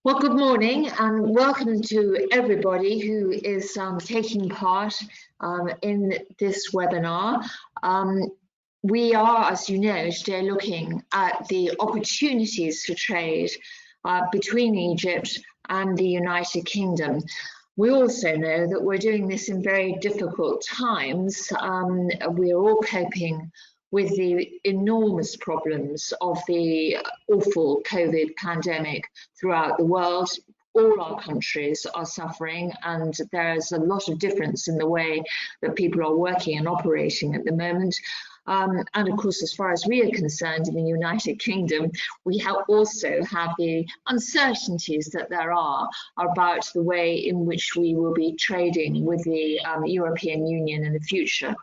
Well, good morning and welcome to everybody who is taking part in this webinar. We are, as you know, today looking at the opportunities for trade between Egypt and the United Kingdom. We also know that we're doing this in very difficult times. We are all coping with the enormous problems of the awful COVID pandemic throughout the world. All our countries are suffering, and there's a lot of difference in the way that people are working and operating at the moment. And of course, as far as we are concerned in the United Kingdom, we also have the uncertainties that there are about the way in which we will be trading with the European Union in the future.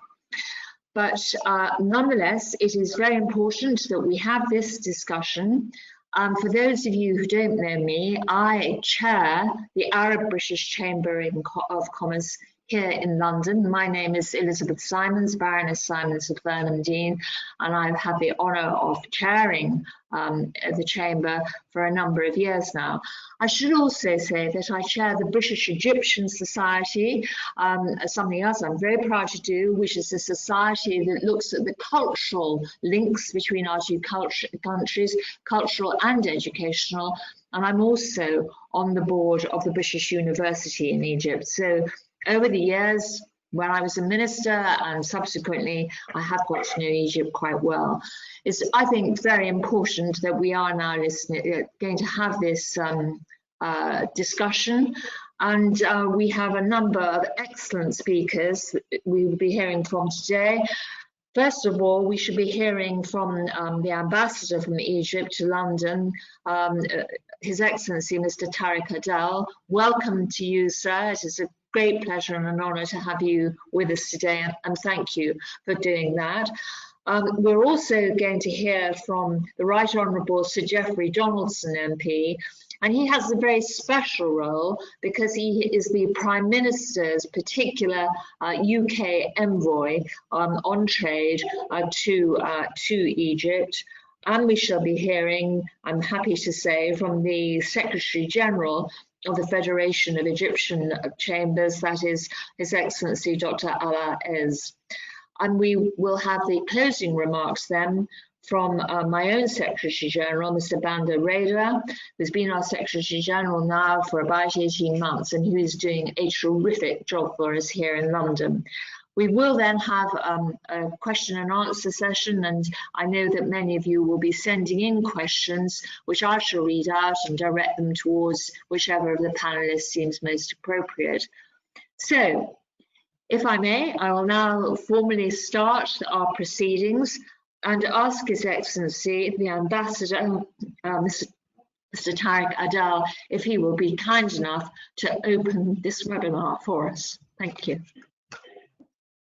But nonetheless, it is very important that we have this discussion. For those of you who don't know me, I chair the Arab British Chamber of Commerce here in London. My name is Elizabeth Simons, Baroness Simons of Burnham Dean, and I've had the honour of chairing the Chamber for a number of years now. I should also say that I chair the British Egyptian Society, something else I'm very proud to do, which is a society that looks at the cultural links between our two countries, cultural and educational, and I'm also on the board of the British University in Egypt. So over the years, when I was a minister and subsequently, I have got to know Egypt quite well. It's, I think, very important that we are now going to have this discussion. And we have a number of excellent speakers that we will be hearing from today. First of all, we should be hearing from the ambassador from Egypt to London, His Excellency Mr. Tariq Adel. Welcome to you, sir. It is a great pleasure and an honour to have you with us today, and thank you for doing that. We're also going to hear from the Right Honourable Sir Geoffrey Donaldson MP, and he has a very special role because he is the Prime Minister's particular UK envoy on trade to Egypt. And we shall be hearing, I'm happy to say, from the Secretary General of the Federation of Egyptian Chambers, that is His Excellency Dr. Ala Ez. And we will have the closing remarks then from my own Secretary General, Mr. Banda Reda, who's been our Secretary General now for about 18 months, and who is doing a terrific job for us here in London. We will then have a question and answer session, and I know that many of you will be sending in questions, which I shall read out and direct them towards whichever of the panelists seems most appropriate. So, if I may, I will now formally start our proceedings and ask His Excellency, the Ambassador, Mr. Tariq Adel, if he will be kind enough to open this webinar for us. Thank you.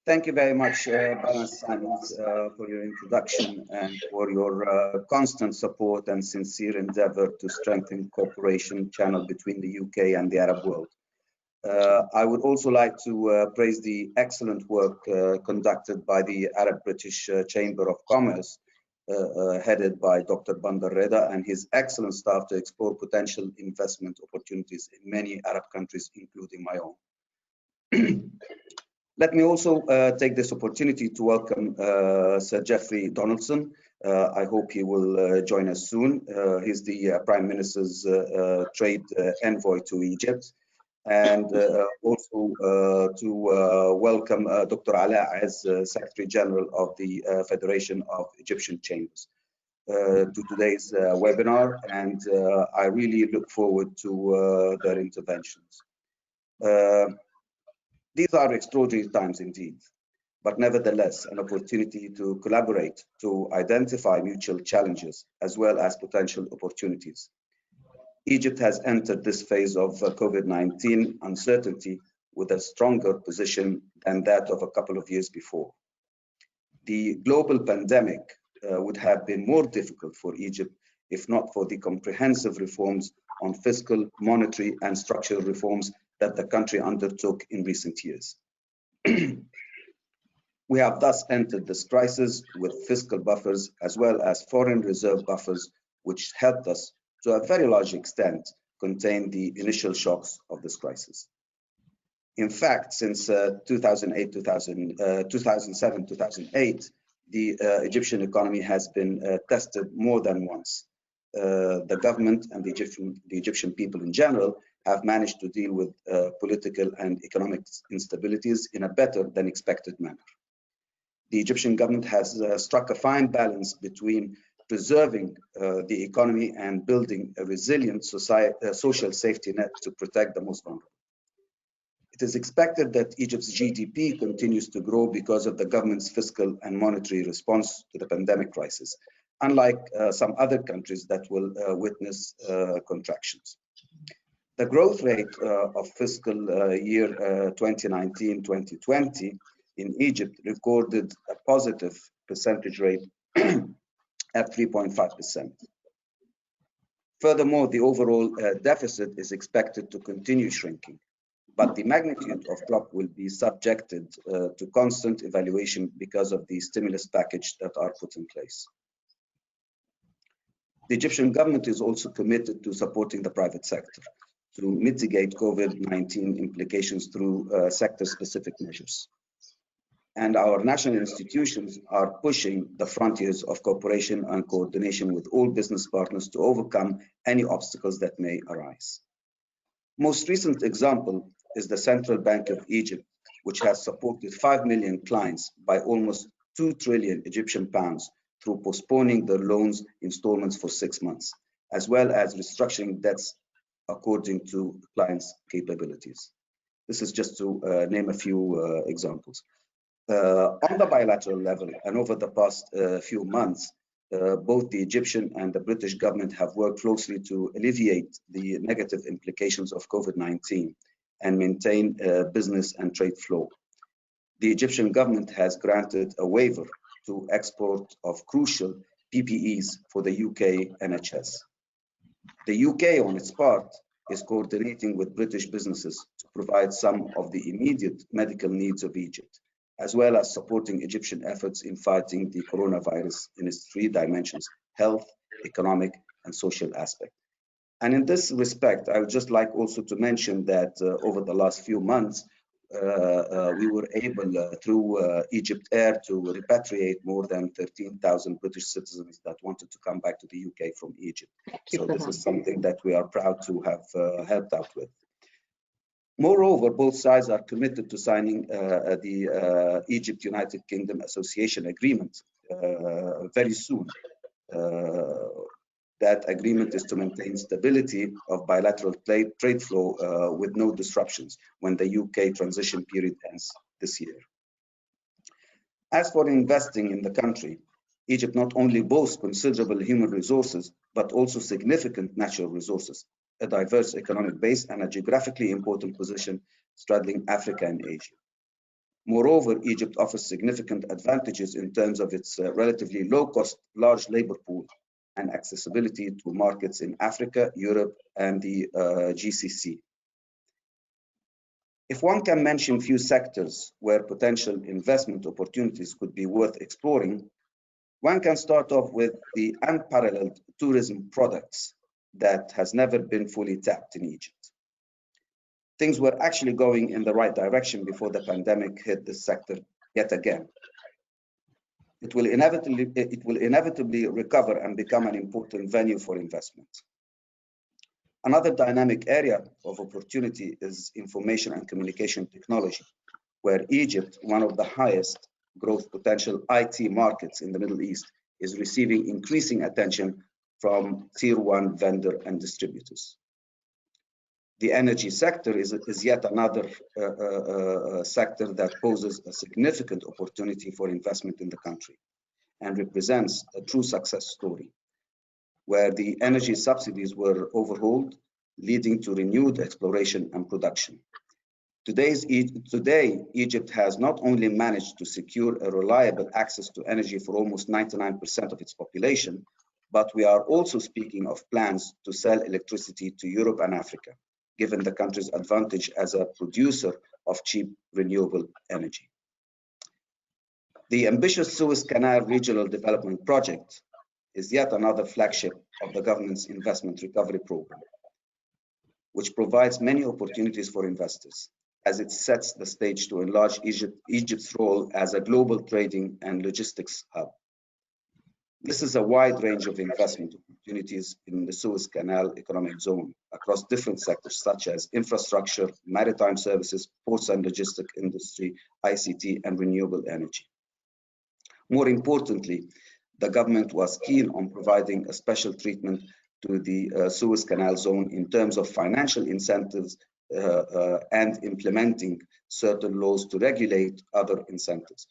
Thank you very much, Baroness Simons, for your introduction and for your constant support and sincere endeavour to strengthen cooperation channel between the UK and the Arab world. I would also like to praise the excellent work conducted by the Arab British Chamber of Commerce, headed by Dr. Banda Reda and his excellent staff to explore potential investment opportunities in many Arab countries, including my own. Let me also take this opportunity to welcome Sir Geoffrey Donaldson. I hope he will join us soon. He's the Prime Minister's trade envoy to Egypt. And also to welcome Dr. Ala as Secretary General of the Federation of Egyptian Chambers to today's webinar, and I really look forward to their interventions. These are extraordinary times indeed, but nevertheless an opportunity to collaborate to identify mutual challenges as well as potential opportunities. Egypt has entered this phase of COVID-19 uncertainty with a stronger position than that of a couple of years before. The global pandemic would have been more difficult for Egypt if not for the comprehensive reforms on fiscal, monetary, and structural reforms that the country undertook in recent years. We have thus entered this crisis with fiscal buffers as well as foreign reserve buffers, which helped us to a very large extent, contained the initial shocks of this crisis. In fact, since 2007-2008, the Egyptian economy has been tested more than once. The government and the Egyptian people in general have managed to deal with political and economic instabilities in a better than expected manner. The Egyptian government has struck a fine balance between preserving the economy and building a resilient social safety net to protect the most vulnerable. It is expected that Egypt's GDP continues to grow because of the government's fiscal and monetary response to the pandemic crisis, unlike some other countries that will witness contractions. The growth rate of fiscal year 2019-2020 in Egypt recorded a positive percentage rate at 3.5%. Furthermore, the overall deficit is expected to continue shrinking, but the magnitude of drop will be subjected to constant evaluation because of the stimulus package that are put in place. The Egyptian government is also committed to supporting the private sector to mitigate COVID-19 implications through sector-specific measures. And our national institutions are pushing the frontiers of cooperation and coordination with all business partners to overcome any obstacles that may arise. Most recent example is the Central Bank of Egypt, which has supported 5 million clients by almost 2 trillion Egyptian pounds through postponing their loans installments for 6 months, as well as restructuring debts according to clients' capabilities. This is just to name a few examples. On the bilateral level and over the past few months, both the Egyptian and the British government have worked closely to alleviate the negative implications of COVID-19 and maintain business and trade flow. The Egyptian government has granted a waiver to export of crucial PPEs for the UK NHS. The UK, on its part, is coordinating with British businesses to provide some of the immediate medical needs of Egypt, as well as supporting Egyptian efforts in fighting the coronavirus in its 3 dimensions: health, economic, and social aspect. And in this respect, I would just like also to mention that over the last few months, we were able through Egypt Air to repatriate more than 13,000 British citizens that wanted to come back to the UK from Egypt. So this is something that we are proud to have helped out with. Moreover, both sides are committed to signing the Egypt-United Kingdom Association Agreement very soon. That agreement is to maintain stability of bilateral trade flow with no disruptions when the UK transition period ends this year. As for investing in the country, Egypt not only boasts considerable human resources, but also significant natural resources, a diverse economic base, and a geographically important position straddling Africa and Asia. Moreover, Egypt offers significant advantages in terms of its relatively low-cost, large labor pool and accessibility to markets in Africa, Europe, and the GCC. If one can mention few sectors where potential investment opportunities could be worth exploring, one can start off with the unparalleled tourism products that has never been fully tapped in Egypt. Things were actually going in the right direction before the pandemic hit this sector yet again. It will inevitably recover and become an important venue for investment. Another dynamic area of opportunity is information and communication technology, where Egypt, one of the highest growth potential IT markets in the Middle East, is receiving increasing attention from Tier 1 vendor and distributors. The energy sector is yet another sector that poses a significant opportunity for investment in the country and represents a true success story, where the energy subsidies were overhauled, leading to renewed exploration and production. Today, Egypt has not only managed to secure a reliable access to energy for almost 99% of its population, but we are also speaking of plans to sell electricity to Europe and Africa, given the country's advantage as a producer of cheap renewable energy. The ambitious Suez Canal Regional Development Project is yet another flagship of the government's investment recovery program, which provides many opportunities for investors, as it sets the stage to enlarge Egypt's role as a global trading and logistics hub. This is a wide range of investment opportunities in the Suez Canal economic zone across different sectors such as infrastructure, maritime services, ports and logistics industry, ICT, and renewable energy. More importantly, the government was keen on providing a special treatment to the Suez Canal zone in terms of financial incentives and implementing certain laws to regulate other incentives,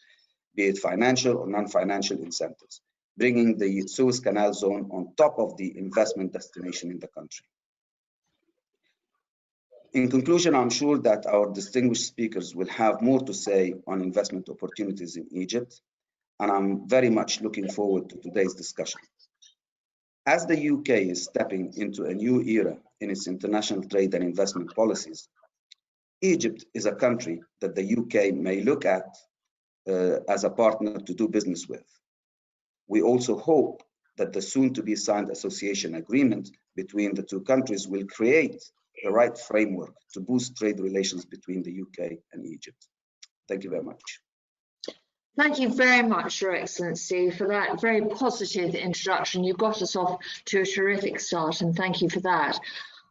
be it financial or non-financial incentives, bringing the Suez Canal zone on top of the investment destination in the country. In conclusion, I'm sure that our distinguished speakers will have more to say on investment opportunities in Egypt, and I'm very much looking forward to today's discussion. As the UK is stepping into a new era in its international trade and investment policies, Egypt is a country that the UK may look at as a partner to do business with. We also hope that the soon-to-be signed association agreement between the two countries will create the right framework to boost trade relations between the UK and Egypt. Thank you very much. Thank you very much, Your Excellency, for that very positive introduction. You got us off to a terrific start, and thank you for that.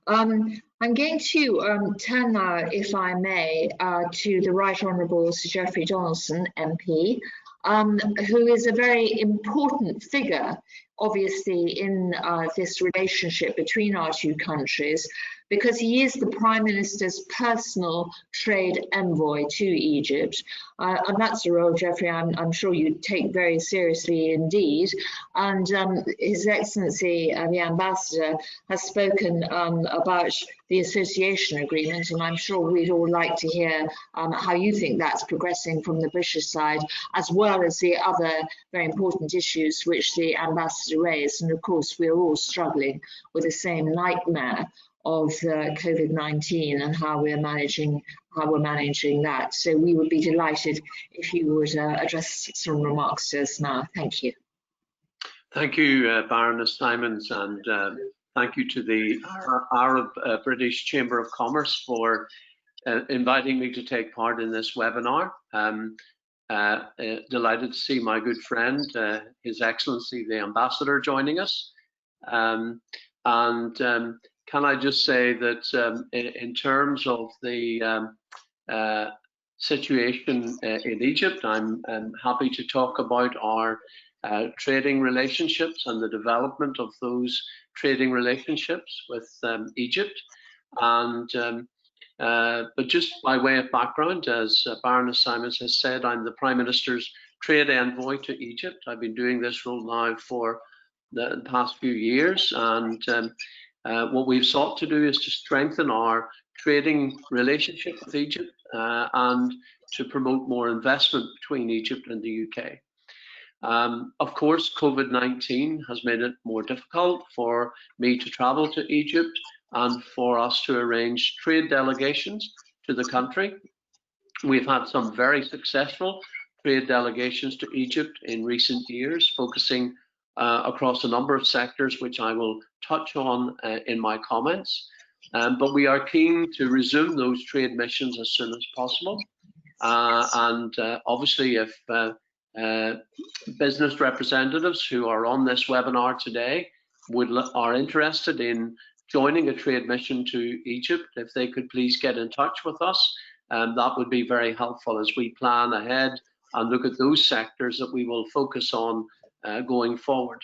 I'm going to turn now, if I may, to the Right Honourable Sir Geoffrey Donaldson, MP, who is a very important figure, obviously, in this relationship between our two countries, because he is the Prime Minister's personal trade envoy to Egypt. And that's a role, Geoffrey, I'm sure you take very seriously indeed. And His Excellency, the Ambassador, has spoken about the association agreement, and I'm sure we'd all like to hear how you think that's progressing from the British side, as well as the other very important issues which the Ambassador raised. And of course, we're all struggling with the same nightmare of COVID-19 and how we're managing that. So we would be delighted if you would address some remarks to us now. Thank you. Thank you, Baroness Simons, and thank you to the Arab British Chamber of Commerce for inviting me to take part in this webinar. Delighted to see my good friend, His Excellency the Ambassador, joining us. Can I just say that in terms of the situation in Egypt, I'm happy to talk about our trading relationships and the development of those trading relationships with Egypt. But just by way of background, as Baroness Simons has said, I'm the Prime Minister's trade envoy to Egypt. I've been doing this role now for the past few years, and what we've sought to do is to strengthen our trading relationship with Egypt and to promote more investment between Egypt and the UK. Of course, COVID-19 has made it more difficult for me to travel to Egypt and for us to arrange trade delegations to the country. We've had some very successful trade delegations to Egypt in recent years, focusing across a number of sectors, which I will touch on in my comments. But we are keen to resume those trade missions as soon as possible. Obviously, if business representatives who are on this webinar today are interested in joining a trade mission to Egypt, if they could please get in touch with us, that would be very helpful as we plan ahead and look at those sectors that we will focus on going forward.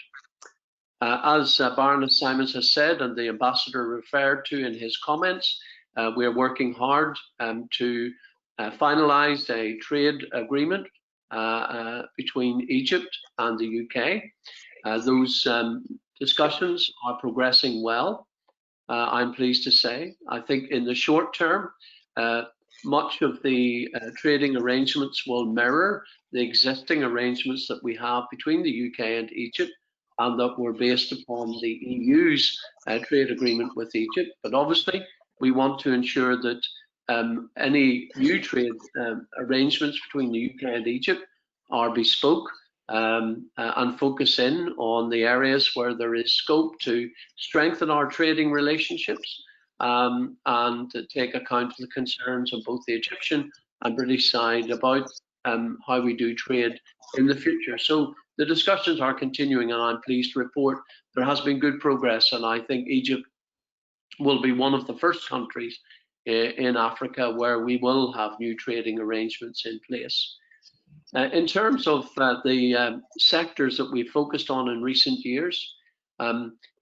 As Baroness Simons has said, and the Ambassador referred to in his comments, we are working hard to finalise a trade agreement between Egypt and the UK. Those discussions are progressing well, I'm pleased to say. I think in the short term, much of the trading arrangements will mirror the existing arrangements that we have between the UK and Egypt, and that were based upon the EU's trade agreement with Egypt. But obviously, we want to ensure that any new trade arrangements between the UK and Egypt are bespoke and focus in on the areas where there is scope to strengthen our trading relationships, and to take account of the concerns of both the Egyptian and British side about how we do trade in the future. So the discussions are continuing, and I'm pleased to report there has been good progress, and I think Egypt will be one of the first countries in Africa where we will have new trading arrangements in place. In terms of the sectors that we focused on in recent years,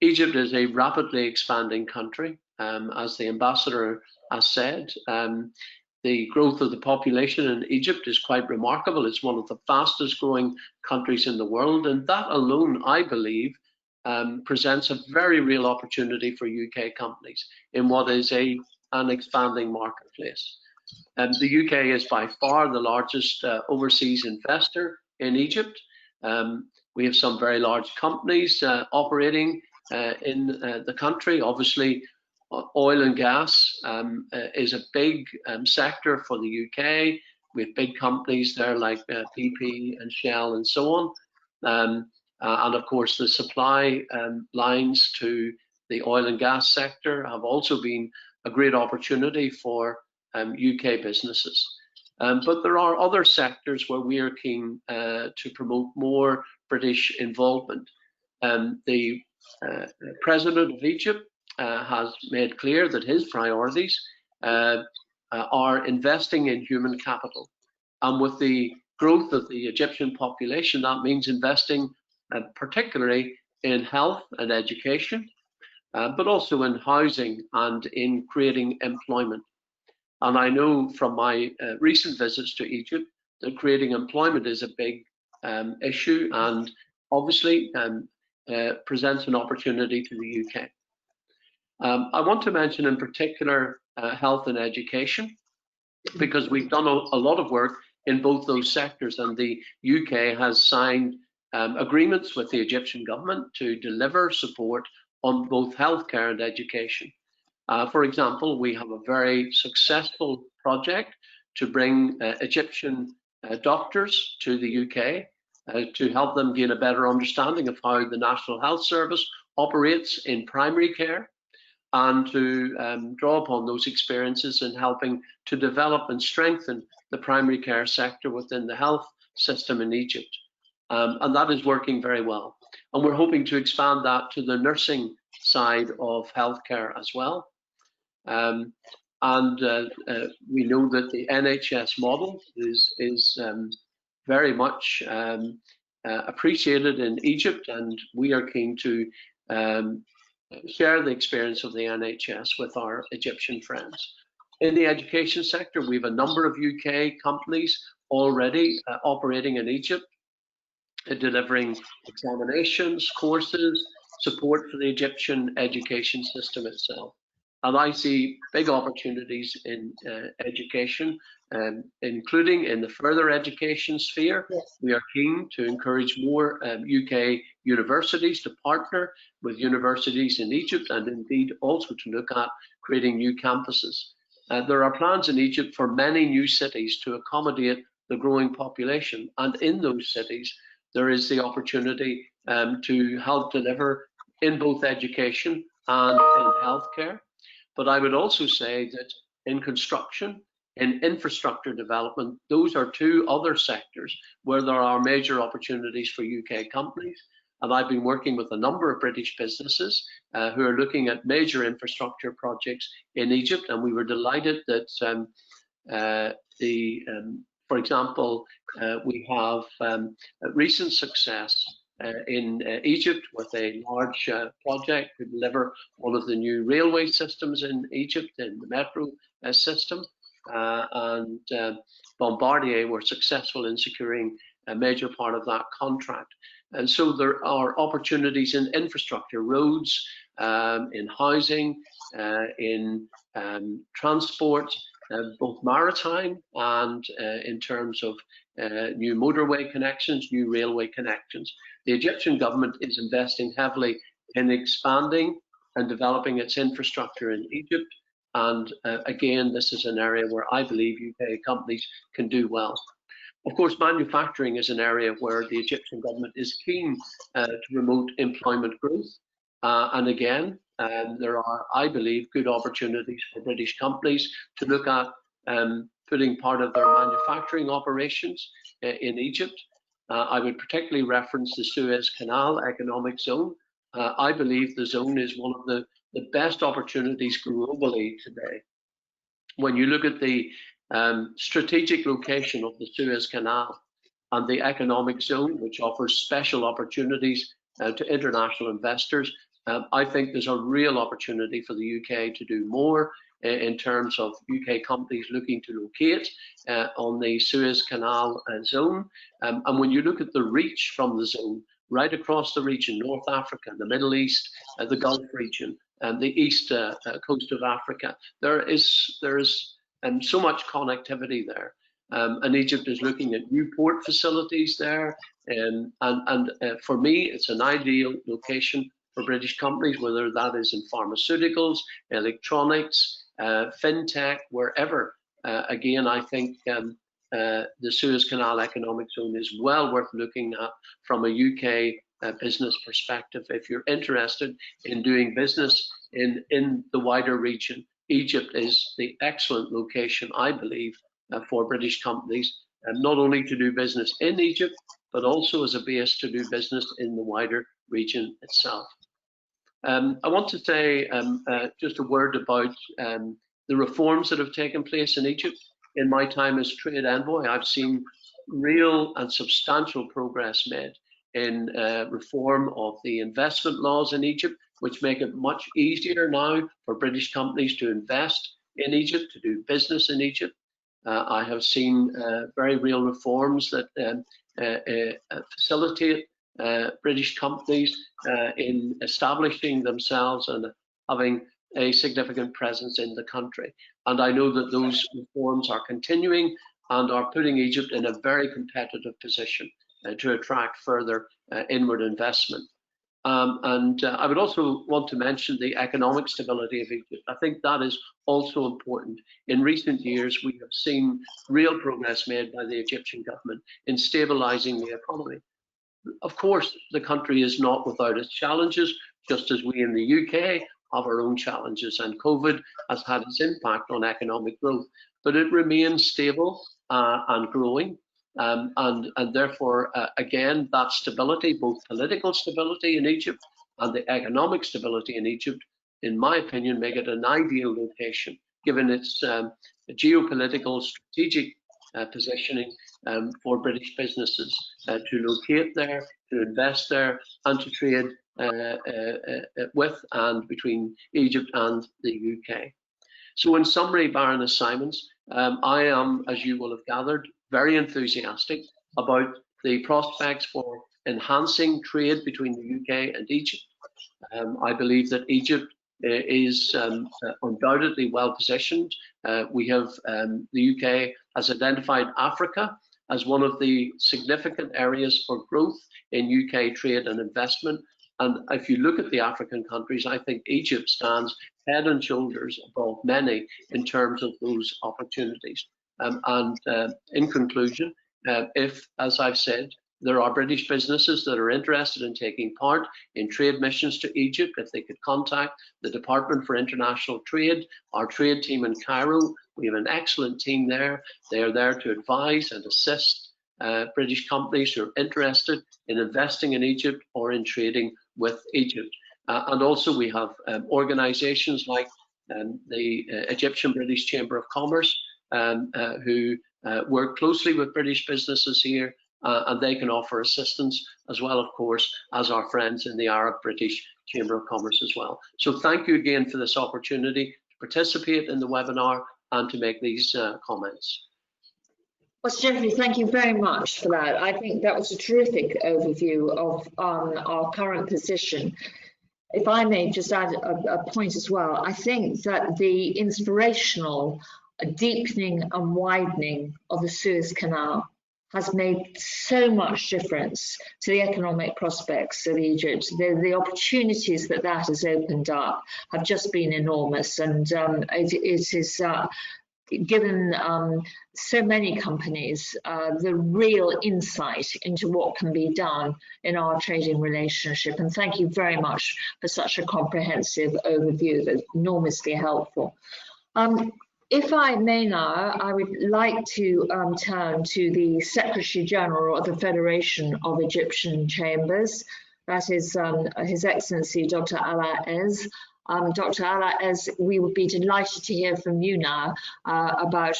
Egypt is a rapidly expanding country, as the ambassador has said. The growth of the population in Egypt is quite remarkable. It's one of the fastest growing countries in the world, and that alone, I believe, presents a very real opportunity for UK companies in what is an expanding marketplace. The UK is by far the largest overseas investor in Egypt. We have some very large companies operating in the country. Obviously, oil and gas is a big sector for the UK. We have big companies there like BP and Shell and so on. And of course, the supply lines to the oil and gas sector have also been a great opportunity for UK businesses. But there are other sectors where we are keen to promote more British involvement. The President of Egypt has made clear that his priorities are investing in human capital. And with the growth of the Egyptian population, that means investing particularly in health and education, but also in housing and in creating employment. And I know from my recent visits to Egypt that creating employment is a big issue, and obviously presents an opportunity to the UK. I want to mention in particular health and education, because we've done a lot of work in both those sectors, and the UK has signed agreements with the Egyptian government to deliver support on both healthcare and education. For example, we have a very successful project to bring Egyptian doctors to the UK to help them gain a better understanding of how the National Health Service operates in primary care, and to draw upon those experiences in helping to develop and strengthen the primary care sector within the health system in Egypt. And that is working very well. And we're hoping to expand that to the nursing side of healthcare as well. We know that the NHS model is very much appreciated in Egypt, and we are keen to share the experience of the NHS with our Egyptian friends. In the education sector, we have a number of UK companies already operating in Egypt, delivering examinations, courses, support for the Egyptian education system itself. And I see big opportunities in education, including in the further education sphere. Yes. We are keen to encourage more UK universities to partner with universities in Egypt, and indeed also to look at creating new campuses. There are plans in Egypt for many new cities to accommodate the growing population, and in those cities there is the opportunity to help deliver in both education and in healthcare. But I would also say that in construction, in infrastructure development, those are two other sectors where there are major opportunities for UK companies. And I've been working with a number of British businesses who are looking at major infrastructure projects in Egypt. And we were delighted that, for example, we have recent success in Egypt with a large project to deliver one of the new railway systems in Egypt, in the metro system, and Bombardier were successful in securing a major part of that contract. And so there are opportunities in infrastructure, roads, in housing, in transport, both maritime and in terms of new motorway connections, new railway connections. The Egyptian government is investing heavily in expanding and developing its infrastructure in Egypt. And again, this is an area where I believe UK companies can do well. Of course, manufacturing is an area where the Egyptian government is keen to promote employment growth. And again, there are, I believe, good opportunities for British companies to look at putting part of their manufacturing operations in Egypt. I would particularly reference the Suez Canal economic zone. I believe the zone is one of the best opportunities globally today. When you look at the strategic location of the Suez Canal and the economic zone, which offers special opportunities to international investors, I think there's a real opportunity for the UK to do more in terms of UK companies looking to locate on the Suez Canal zone. And when you look at the reach from the zone, right across the region, North Africa, the Middle East, the Gulf region, and the east coast of Africa, there is so much connectivity there. And Egypt is looking at new port facilities there. And for me, it's an ideal location for British companies, whether that is in pharmaceuticals, electronics, fintech, wherever. Again, I think the Suez Canal economic zone is well worth looking at from a UK business perspective. If you're interested in doing business in the wider region, Egypt is the excellent location, I believe, for British companies, not only to do business in Egypt, but also as a base to do business in the wider region itself. I want to say just a word about the reforms that have taken place in Egypt. In my time as trade envoy, I've seen real and substantial progress made in reform of the investment laws in Egypt, which make it much easier now for British companies to invest in Egypt, to do business in Egypt. I have seen very real reforms that facilitate British companies in establishing themselves and having a significant presence in the country. And I know that those reforms are continuing and are putting Egypt in a very competitive position to attract further inward investment. I would also want to mention the economic stability of Egypt. I think that is also important. In recent years, we have seen real progress made by the Egyptian government in stabilizing the economy. Of course, the country is not without its challenges, just as we in the UK have our own challenges, and COVID has had its impact on economic growth, but it remains stable and growing. And therefore, again, that stability, both political stability in Egypt and the economic stability in Egypt, in my opinion, make it an ideal location, given its geopolitical strategic positioning for British businesses to locate there, to invest there, and to trade with and between Egypt and the UK. So in summary, Baroness Simons, I am, as you will have gathered, very enthusiastic about the prospects for enhancing trade between the UK and Egypt. I believe that Egypt is undoubtedly well positioned. We have the UK has identified Africa as one of the significant areas for growth in UK trade and investment. And if you look at the African countries, I think Egypt stands head and shoulders above many in terms of those opportunities. In conclusion, if, as I've said, there are British businesses that are interested in taking part in trade missions to Egypt, if they could contact the Department for International Trade, our trade team in Cairo, we have an excellent team there. They are there to advise and assist British companies who are interested in investing in Egypt or in trading with Egypt. And also we have organizations like the Egyptian British Chamber of Commerce who work closely with British businesses here, and they can offer assistance as well, of course, as our friends in the Arab British Chamber of Commerce as well. So thank you again for this opportunity to participate in the webinar and to make these comments. Well, Jeffrey, thank you very much for that. I think that was a terrific overview of our current position. If I may just add a point as well, I think that the inspirational deepening and widening of the Suez Canal has made so much difference to the economic prospects of Egypt. The opportunities that has opened up have just been enormous, and it is given so many companies the real insight into what can be done in our trading relationship. And thank you very much for such a comprehensive overview. That's enormously helpful. If I may now, I would like to turn to the Secretary General of the Federation of Egyptian Chambers. That is His Excellency Dr. Ala Ez. Dr. Ala Ez, we would be delighted to hear from you now about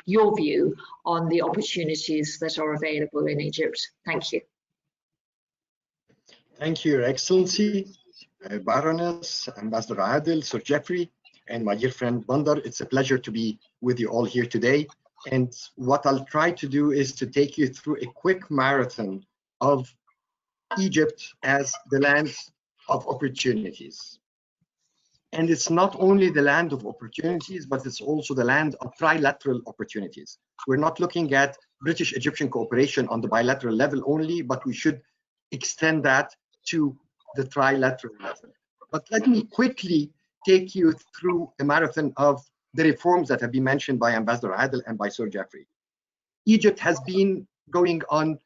your view on the opportunities that are available in Egypt. Thank you. Thank you, Your Excellency, Baroness, Ambassador Adel, Sir Jeffrey, and my dear friend Bandar. It's a pleasure to be with you all here today. And what I'll try to do is to take you through a quick marathon of Egypt as the land of opportunities. And it's not only the land of opportunities, but it's also the land of trilateral opportunities. We're not looking at British-Egyptian cooperation on the bilateral level only, but we should extend that to the trilateral level. But let me quickly take you through a marathon of the reforms that have been mentioned by Ambassador Adel and by Sir Jeffrey. Egypt has been going on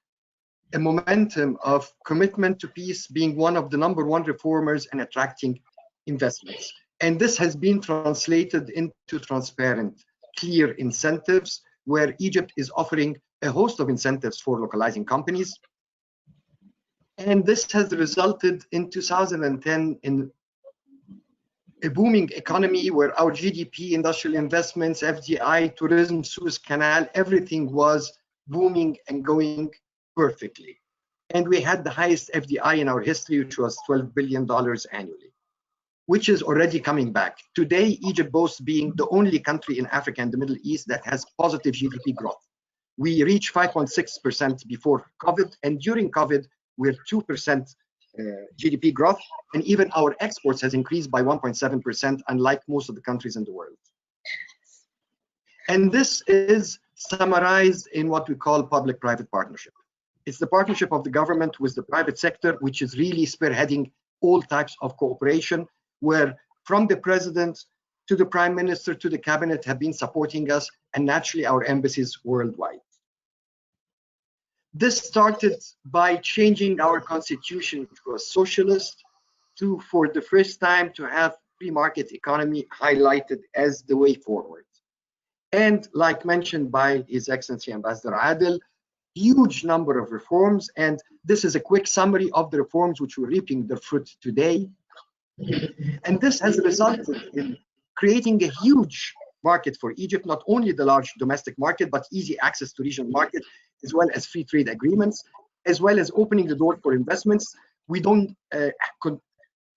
a momentum of commitment to peace, being one of the #1 reformers and attracting investments. And this has been translated into transparent, clear incentives, where Egypt is offering a host of incentives for localizing companies. And this has resulted in 2010 in a booming economy where our GDP, industrial investments, FDI, tourism, Suez Canal, everything was booming and going perfectly. And we had the highest FDI in our history, which was $12 billion annually, which is already coming back. Today, Egypt boasts being the only country in Africa and the Middle East that has positive GDP growth. We reached 5.6% before COVID, and during COVID, we're 2% GDP growth, and even our exports has increased by 1.7%, unlike most of the countries in the world. And this is summarized in what we call public-private partnership. It's the partnership of the government with the private sector, which is really spearheading all types of cooperation, where from the president to the prime minister to the cabinet have been supporting us, and naturally our embassies worldwide. This started by changing our constitution, which was socialist, to, for the first time, to have free market economy highlighted as the way forward. And like mentioned by His Excellency Ambassador Adel, huge number of reforms, and this is a quick summary of the reforms which we're reaping the fruit today. And this has resulted in creating a huge market for Egypt, not only the large domestic market, but easy access to regional market, as well as free trade agreements, as well as opening the door for investments. We don't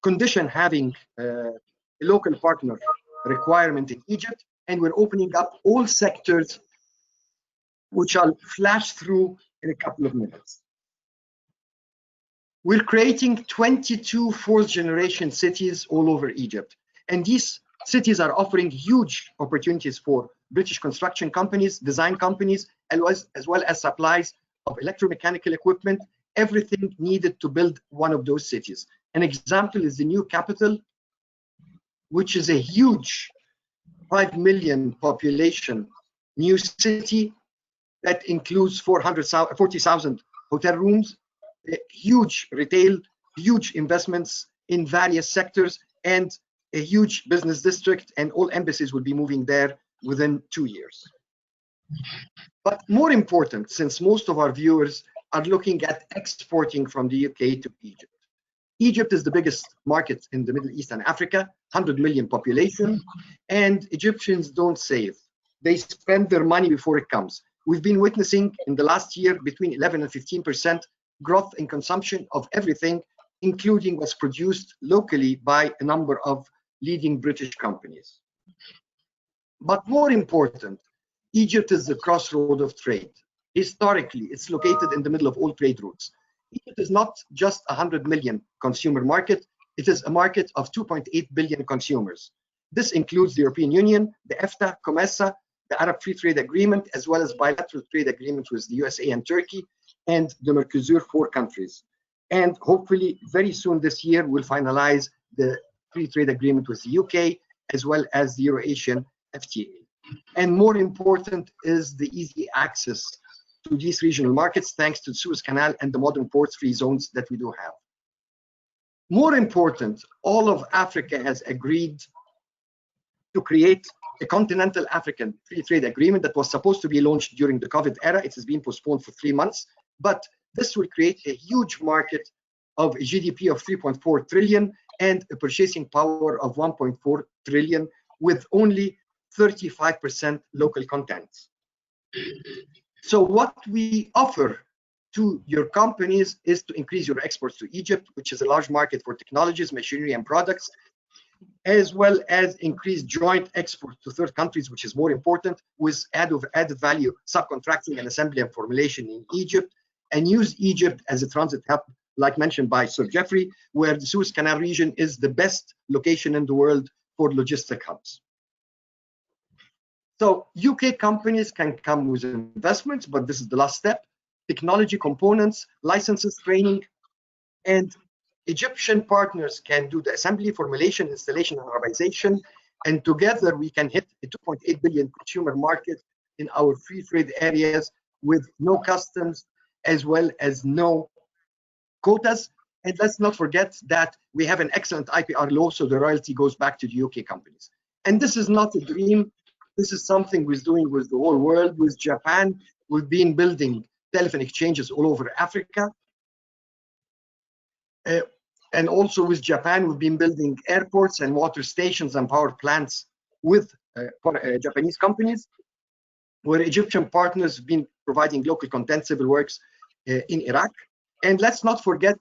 condition having a local partner requirement in Egypt, and we're opening up all sectors, which I'll flash through in a couple of minutes. We're creating 22 fourth-generation cities all over Egypt, and these cities are offering huge opportunities for British construction companies, design companies, as well as supplies of electromechanical equipment, everything needed to build one of those cities. An example is the new capital, which is a huge 5 million population new city that includes 40,000 hotel rooms, huge retail, huge investments in various sectors, and a huge business district, and all embassies will be moving there within 2 years. But more important, since most of our viewers are looking at exporting from the UK to Egypt. Egypt is the biggest market in the Middle East and Africa, 100 million population, and Egyptians don't save. They spend their money before it comes. We've been witnessing in the last year between 11 and 15% growth in consumption of everything, including what's produced locally by a number of leading British companies. But more important, Egypt is the crossroad of trade. Historically, it's located in the middle of all trade routes. Egypt is not just a 100 million consumer market, it is a market of 2.8 billion consumers. This includes the European Union, the EFTA, COMESA, the Arab Free Trade Agreement, as well as bilateral trade agreements with the USA and Turkey, and the Mercosur 4 countries. And hopefully very soon this year, we'll finalize the free trade agreement with the UK, as well as the Euro-Asian FTA. And more important is the easy access to these regional markets thanks to the Suez Canal and the modern port-free zones that we do have. More important, all of Africa has agreed to create a continental African free trade agreement that was supposed to be launched during the COVID era. It has been postponed for 3 months, but this will create a huge market of a GDP of 3.4 trillion and a purchasing power of 1.4 trillion with only 35% local content. So what we offer to your companies is to increase your exports to Egypt, which is a large market for technologies, machinery, and products, as well as increase joint exports to third countries, which is more important, with added value subcontracting and assembly and formulation in Egypt, and use Egypt as a transit hub, like mentioned by Sir Jeffrey, where the Suez Canal region is the best location in the world for logistic hubs. So UK companies can come with investments, but this is the last step: technology components, licenses, training, and Egyptian partners can do the assembly, formulation, installation, and urbanization, and together we can hit a 2.8 billion consumer market in our free trade areas with no customs as well as no quotas. And let's not forget that we have an excellent IPR law, so the royalty goes back to the UK companies. And this is not a dream. This is something we're doing with the whole world. With Japan, we've been building telephone exchanges all over Africa. And also with Japan, we've been building airports and water stations and power plants with Japanese companies, where Egyptian partners have been providing local content civil works in Iraq. And let's not forget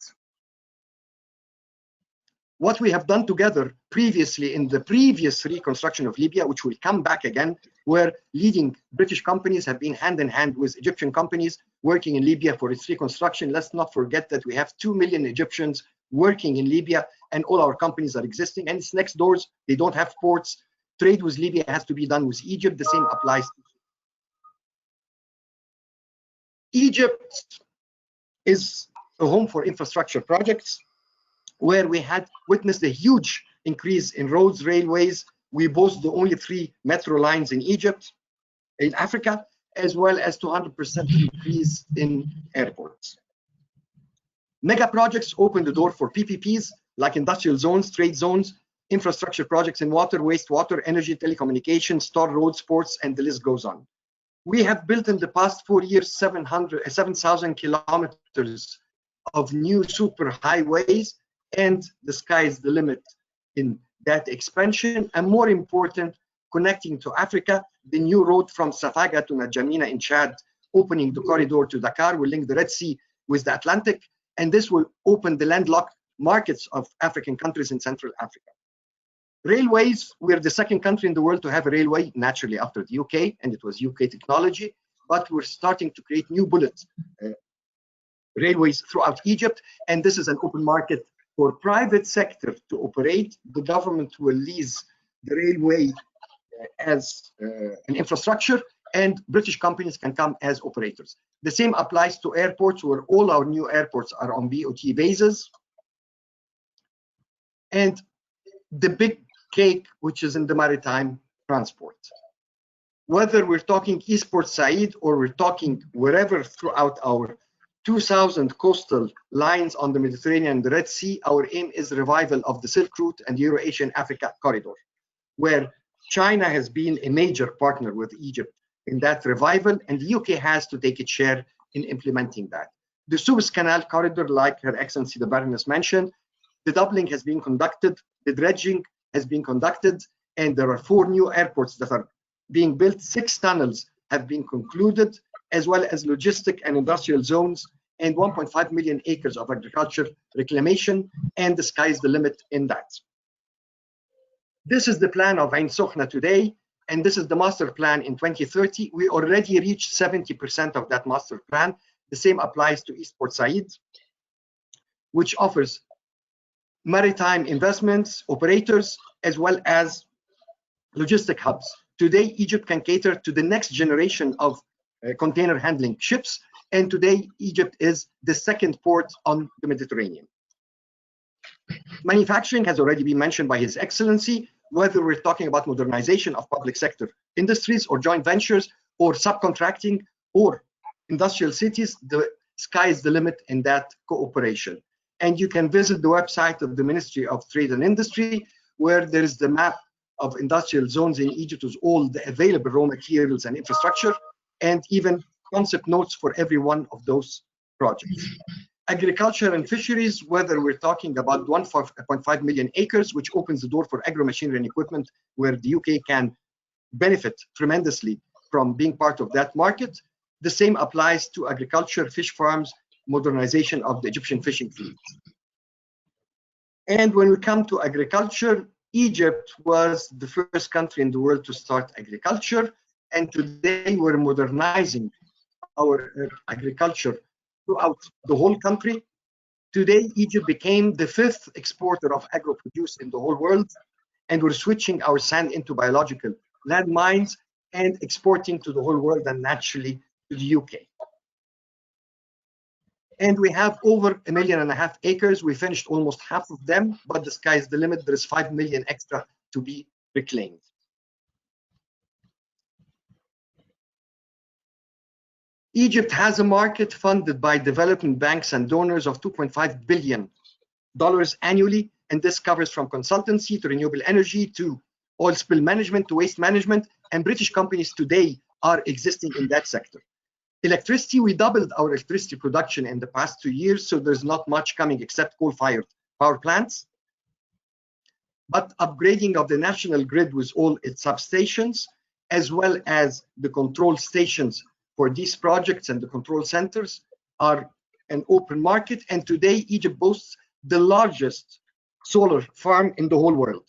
what we have done together previously in the previous reconstruction of Libya, which will come back again, where leading British companies have been hand in hand with Egyptian companies working in Libya for its reconstruction. Let's not forget that we have 2 million Egyptians working in Libya, and all our companies are existing, and it's next doors. They don't have ports. Trade with Libya has to be done with Egypt. The same applies. Egypt is a home for infrastructure projects, where we had witnessed a huge increase in roads, railways. We boast the only 3 metro lines in Egypt, in Africa, as well as 200% increase in airports. Mega projects open the door for PPPs, like industrial zones, trade zones, infrastructure projects in water, wastewater, energy, telecommunications, toll roads, ports, and the list goes on. We have built in the past 4 years 7,000 kilometers of new super highways, and the sky is the limit in that expansion. And more important, connecting to Africa, the new road from Safaga to N'Djamena in Chad, opening the corridor to Dakar, will link the Red Sea with the Atlantic, and this will open the landlocked markets of African countries in Central Africa. Railways, we're the second country in the world to have a railway, naturally after the UK, and it was UK technology, but we're starting to create new bullet railways throughout Egypt, and this is an open market for private sector to operate. The government will lease the railway as an infrastructure, and British companies can come as operators. The same applies to airports, where all our new airports are on BOT bases. And the big cake, which is in the maritime transport. Whether we're talking East Port Said or we're talking wherever throughout our 2,000 coastal lines on the Mediterranean and the Red Sea, our aim is the revival of the Silk Route and Euro-Asian Africa corridor, where China has been a major partner with Egypt in that revival, and the UK has to take its share in implementing that. The Suez Canal corridor, like Her Excellency the Baroness mentioned, the doubling has been conducted, the dredging has been conducted, and there are 4 new airports that are being built. 6 tunnels have been concluded, as well as logistic and industrial zones, and 1.5 million acres of agriculture reclamation, and the sky's the limit in that. This is the plan of Ain Sokhna today, and this is the master plan in 2030. We already reached 70% of that master plan. The same applies to East Port Said, which offers maritime investments, operators, as well as logistic hubs. Today, Egypt can cater to the next generation of container handling ships, and today Egypt is the second port on the Mediterranean. Manufacturing has already been mentioned by His Excellency. whether we're talking about modernization of public sector industries or joint ventures or subcontracting or industrial cities, the sky is the limit in that cooperation. And you can visit the website of the Ministry of Trade and Industry, where there is the map of industrial zones in Egypt with all the available raw materials and infrastructure, and even concept notes for every one of those projects. Agriculture and fisheries, whether we're talking about 1.5 million acres, which opens the door for agro-machinery and equipment, where the UK can benefit tremendously from being part of that market. The same applies to agriculture, fish farms, modernization of the Egyptian fishing fleet. And when we come to agriculture, Egypt was the first country in the world to start agriculture, and today we're modernizing our agriculture throughout the whole country. Today, Egypt became the 5th exporter of agro-produce in the whole world, and we're switching our sand into biological landmines and exporting to the whole world and naturally to the UK. And we have over 1.5 million acres. We finished almost half of them, but the sky is the limit. There is 5 million extra to be reclaimed. Egypt has a market funded by development banks and donors of $2.5 billion annually, and this covers from consultancy to renewable energy to oil spill management to waste management, and British companies today are existing in that sector. Electricity, we doubled our electricity production in the past 2 years, so there's not much coming except coal-fired power plants. But upgrading of the national grid with all its substations, as well as the control stations for these projects and the control centers, are an open market. And today, Egypt boasts the largest solar farm in the whole world.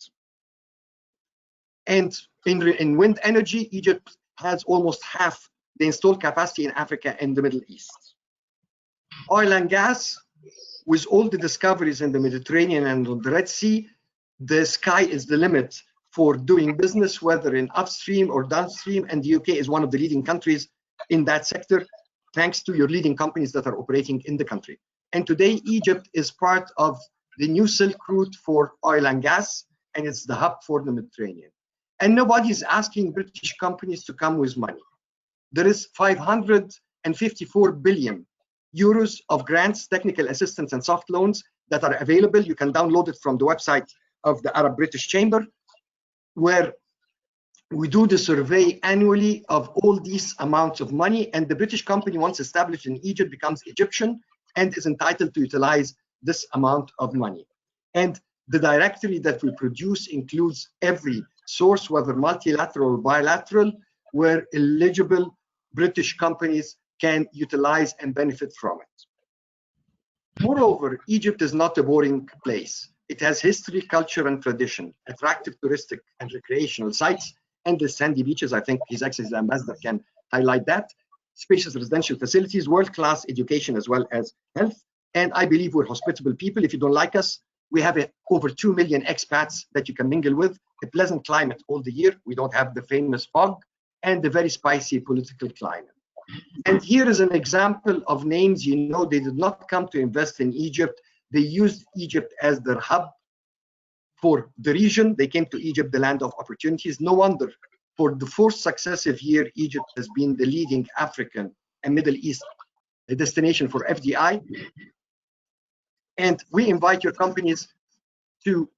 And in wind energy, Egypt has almost half the installed capacity in Africa and the Middle East. Oil and gas, with all the discoveries in the Mediterranean and on the Red Sea, the sky is the limit for doing business, whether in upstream or downstream, and the UK is one of the leading countries in that sector, thanks to your leading companies that are operating in the country. And today, Egypt is part of the new Silk Route for oil and gas, and it's the hub for the Mediterranean. And nobody is asking British companies to come with money. There is 554 billion euros of grants, technical assistance, and soft loans that are available. You can download it from the website of the Arab British Chamber, where we do the survey annually of all these amounts of money, and the British company, once established in Egypt, becomes Egyptian and is entitled to utilize this amount of money. And the directory that we produce includes every source, whether multilateral or bilateral, where eligible British companies can utilize and benefit from it. Moreover, Egypt is not a boring place. It has history, culture, and tradition, attractive touristic and recreational sites, endless sandy beaches. I think His Excellency the Ambassador can highlight that. Spacious residential facilities, world-class education as well as health. And I believe we're hospitable people. If you don't like us, we have over 2 million expats that you can mingle with, a pleasant climate all the year. We don't have the famous fog, and a very spicy political climate. And here is an example of names. You know, they did not come to invest in Egypt. They used Egypt as their hub for the region. They came to Egypt, the land of opportunities. No wonder, for the 4th successive year, Egypt has been the leading African and Middle East destination for FDI. And we invite your companies to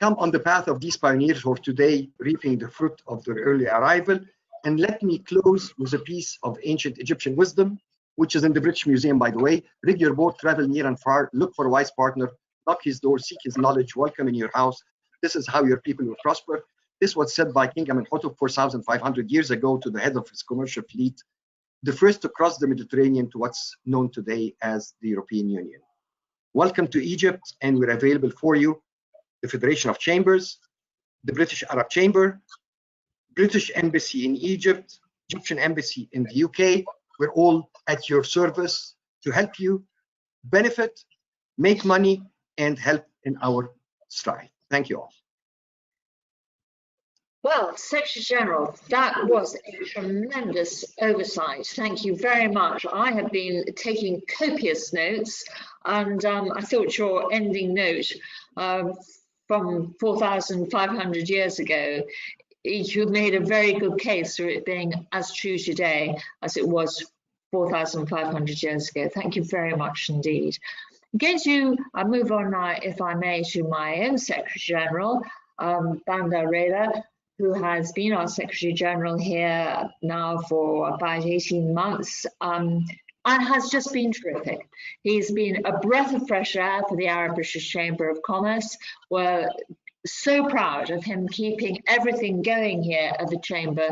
come on the path of these pioneers who are today reaping the fruit of their early arrival. And let me close with a piece of ancient Egyptian wisdom, which is in the British Museum, by the way. Rig your boat, travel near and far, look for a wise partner, knock his door, seek his knowledge, welcome in your house. This is how your people will prosper. This was said by King Amenhotep 4,500 years ago to the head of his commercial fleet, the first to cross the Mediterranean to what's known today as the European Union. Welcome to Egypt, and we're available for you. The Federation of Chambers, the British Arab Chamber, British Embassy in Egypt, Egyptian Embassy in the UK. We're all at your service to help you benefit, make money, and help in our stride. Thank you all. Well, Secretary General, that was a tremendous oversight. Thank you very much. I have been taking copious notes, and I thought your ending note from 4,500 years ago, you made a very good case for it being as true today as it was 4,500 years ago. Thank you very much indeed. I'm going to move on now, if I may, to my own Secretary General, Banda Reda, who has been our Secretary General here now for about 18 months and has just been terrific. He's been a breath of fresh air for the Arab British Chamber of Commerce. We're so proud of him keeping everything going here at the Chamber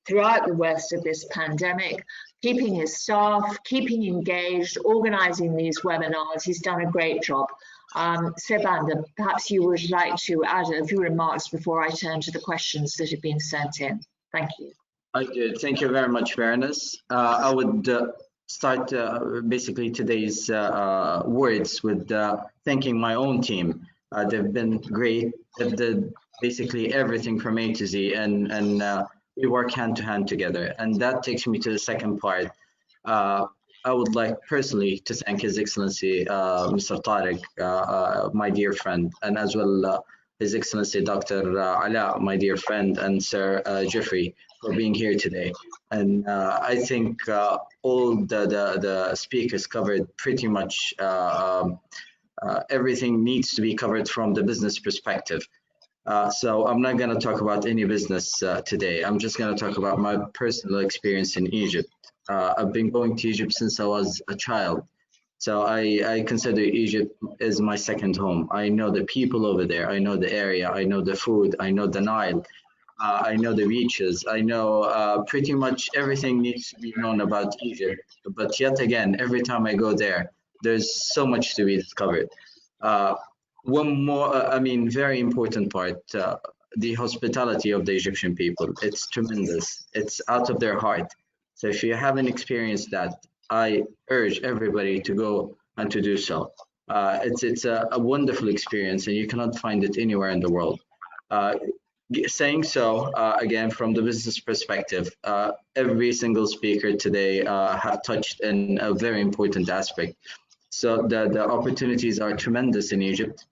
throughout the worst of this pandemic, keeping his staff, keeping engaged, organising these webinars. He's done a great job. So Banda, perhaps you would like to add a few remarks before I turn to the questions that have been sent in. Thank you. I do. Thank you very much, Baroness. I would start basically today's words with thanking my own team. They've been great. They've did basically everything from A to Z, and we work hand to hand together. And that takes me to the second part. I would like personally to thank His Excellency Mr. Tariq, my dear friend, and as well His Excellency Dr. Ala, my dear friend, and Sir Jeffrey for being here today. And I think all the speakers covered pretty much everything needs to be covered from the business perspective. So I'm not going to talk about any business today. I'm just going to talk about my personal experience in Egypt. I've been going to Egypt since I was a child. So I consider Egypt as my second home. I know the people over there. I know the area. I know the food. I know the Nile. I know the beaches. I know pretty much everything needs to be known about Egypt. But yet again, every time I go there, there's so much to be discovered. One more, very important part, the hospitality of the Egyptian people. It's tremendous. It's out of their heart. So if you haven't experienced that, I urge everybody to go and to do so. It's a wonderful experience, and you cannot find it anywhere in the world. Saying so, again, from the business perspective, every single speaker today have touched on a very important aspect. So the opportunities are tremendous in Egypt.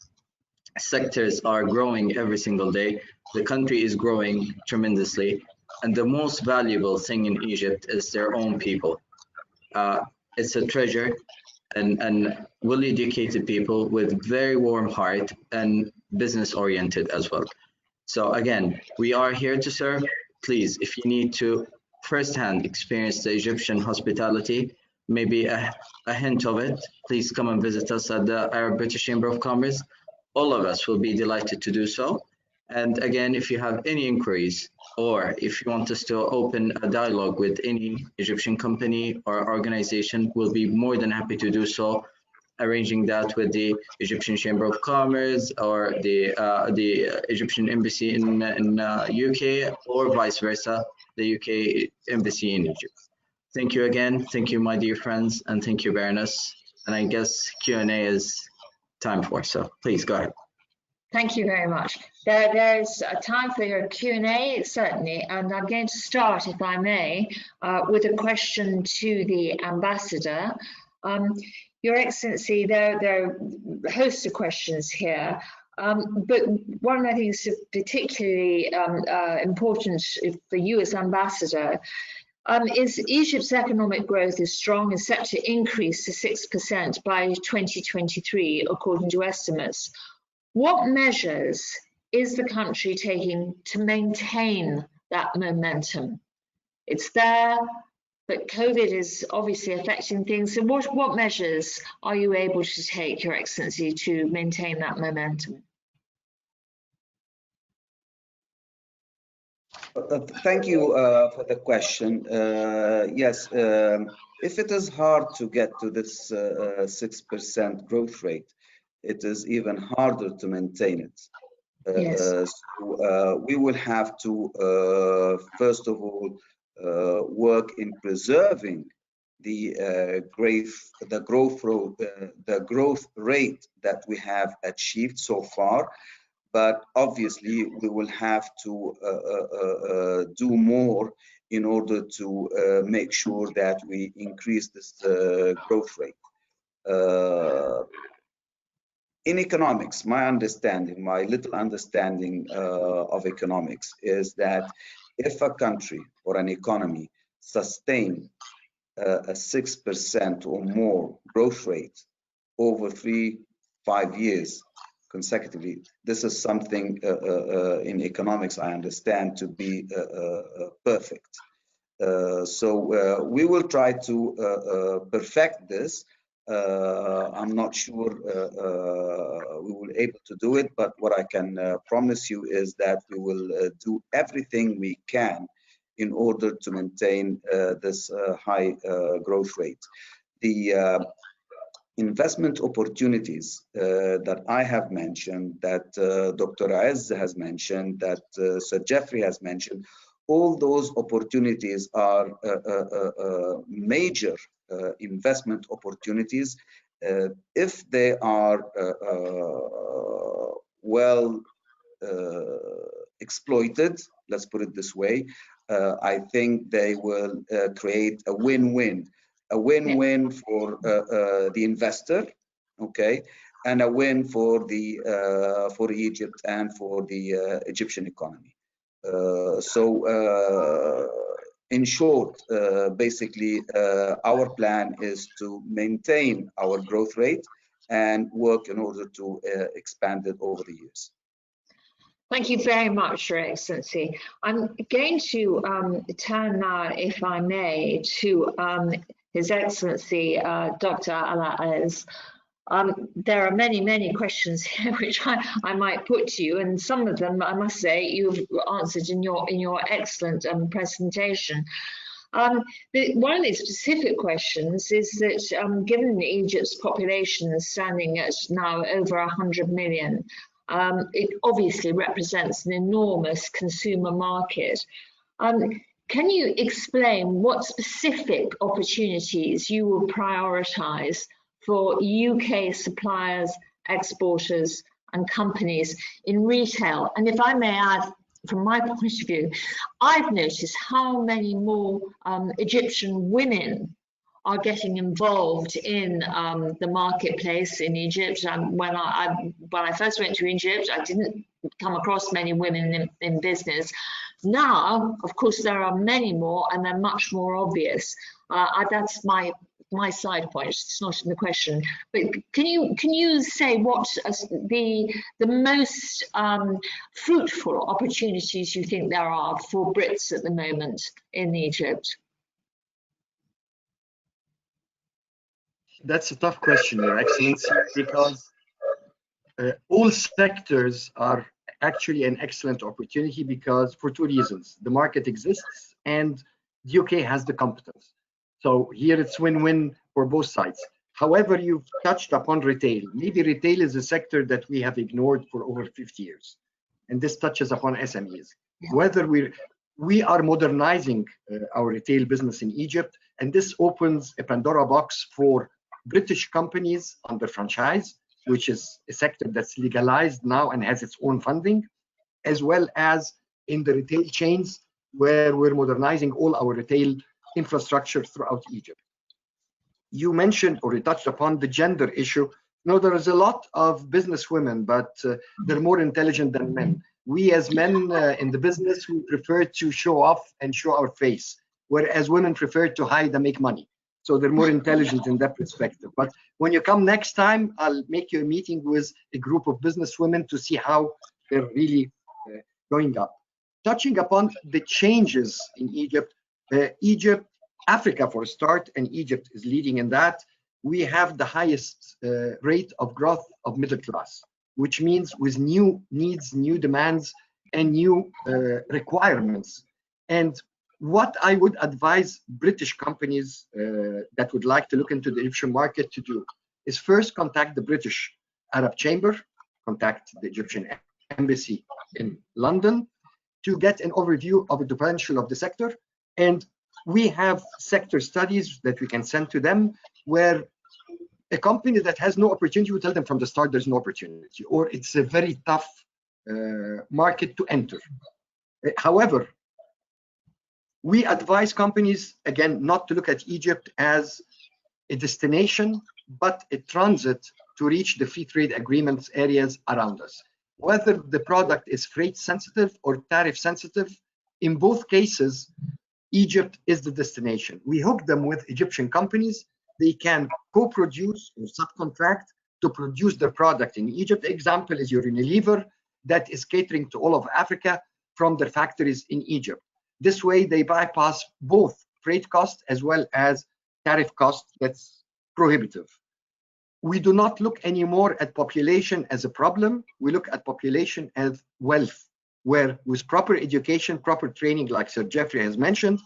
Sectors are growing every single day. The country is growing tremendously. And the most valuable thing in Egypt is their own people. It's a treasure and well-educated people with very warm heart and business-oriented as well. So again, we are here to serve. Please, if you need to firsthand experience the Egyptian hospitality, maybe a hint of it, please come and visit us at the Arab British Chamber of Commerce. All of us will be delighted to do so. And again, if you have any inquiries, or if you want us to open a dialogue with any Egyptian company or organization, we'll be more than happy to do so, arranging that with the Egyptian Chamber of Commerce or the Egyptian Embassy in UK, or vice versa, the UK Embassy in Egypt. Thank you again. Thank you, my dear friends, and thank you, Baroness. And I guess Q&A is time for, so please go ahead. Thank you very much. There's a time for your Q&A, certainly, and I'm going to start, if I may, with a question to the Ambassador. Your Excellency, there are a host of questions here, but one of the things particularly important for you as Ambassador is Egypt's economic growth is strong and set to increase to 6% by 2023, according to estimates. What measures is the country taking to maintain that momentum? It's there, but COVID is obviously affecting things. So what measures are you able to take, Your Excellency, to maintain that momentum? Thank you for the question. Yes, if it is hard to get to this 6% growth rate, it is even harder to maintain it. Yes. So, we will have to, first of all, work in preserving the growth rate that we have achieved so far. But obviously, we will have to do more in order to make sure that we increase this growth rate. in economics, my little understanding of economics is that if a country or an economy sustain a 6% or more growth rate over 3-5 years consecutively, this is something in economics I understand to be perfect. So we will try to perfect this. I'm not sure we will able to do it, but what I can promise you is that we will do everything we can in order to maintain this high growth rate. The investment opportunities that I have mentioned, that Dr. Aez has mentioned, that Sir Jeffrey has mentioned, all those opportunities are major investment opportunities if they are well exploited, let's put it this way. I think they will create a win-win. A win-win for the investor, okay, and a win for Egypt and for the Egyptian economy. In short, basically, our plan is to maintain our growth rate and work in order to expand it over the years. Thank you very much, Your Excellency. I'm going to turn now, if I may, to His Excellency, Dr. Aez. There are many questions here which I might put to you, and some of them, I must say, you've answered in your excellent presentation. One of the specific questions is that given Egypt's population is standing at now over 100 million, it obviously represents an enormous consumer market. Can you explain what specific opportunities you will prioritize for UK suppliers, exporters and companies in retail? And if I may add, from my point of view, I've noticed how many more Egyptian women are getting involved in the marketplace in Egypt. When I first went to Egypt, I didn't come across many women in business. Now, of course, there are many more, and they're much more obvious. That's my side point. It's not in the question. But can you say what the most fruitful opportunities you think there are for Brits at the moment in Egypt? That's a tough question, Your Excellency, because all sectors are actually an excellent opportunity, because for two reasons: the market exists and the UK has the competence. So here it's win-win for both sides. However, you've touched upon retail. Maybe retail is a sector that we have ignored for over 50 years, and this touches upon SMEs. Whether we are modernizing our retail business in Egypt, and this opens a Pandora box for British companies under franchise, which is a sector that's legalized now and has its own funding, as well as in the retail chains, where we're modernizing all our retail infrastructure throughout Egypt. You mentioned, or you touched upon, the gender issue. No, there is a lot of business women, but they're more intelligent than men. We as men in the business, we prefer to show off and show our face, whereas women prefer to hide and make money. So they're more intelligent in that perspective. But when you come next time, I'll make you a meeting with a group of business women to see how they're really going up. Touching upon the changes in Egypt, Africa for a start, and Egypt is leading in that. We have the highest rate of growth of middle class, which means with new needs, new demands, and new requirements. And what I would advise British companies that would like to look into the Egyptian market to do is first contact the British Arab Chamber, contact the Egyptian Embassy in London to get an overview of the potential of the sector. And we have sector studies that we can send to them, where a company that has no opportunity, we tell them from the start there's no opportunity, or it's a very tough market to enter. However, we advise companies, again, not to look at Egypt as a destination, but a transit to reach the free trade agreements areas around us. Whether the product is freight sensitive or tariff sensitive, in both cases, Egypt is the destination. We hook them with Egyptian companies. They can co-produce or subcontract to produce their product in Egypt. Example is Unilever that is catering to all of Africa from their factories in Egypt. This way, they bypass both freight costs as well as tariff costs that's prohibitive. We do not look anymore at population as a problem. We look at population as wealth, where with proper education, proper training, like Sir Jeffrey has mentioned,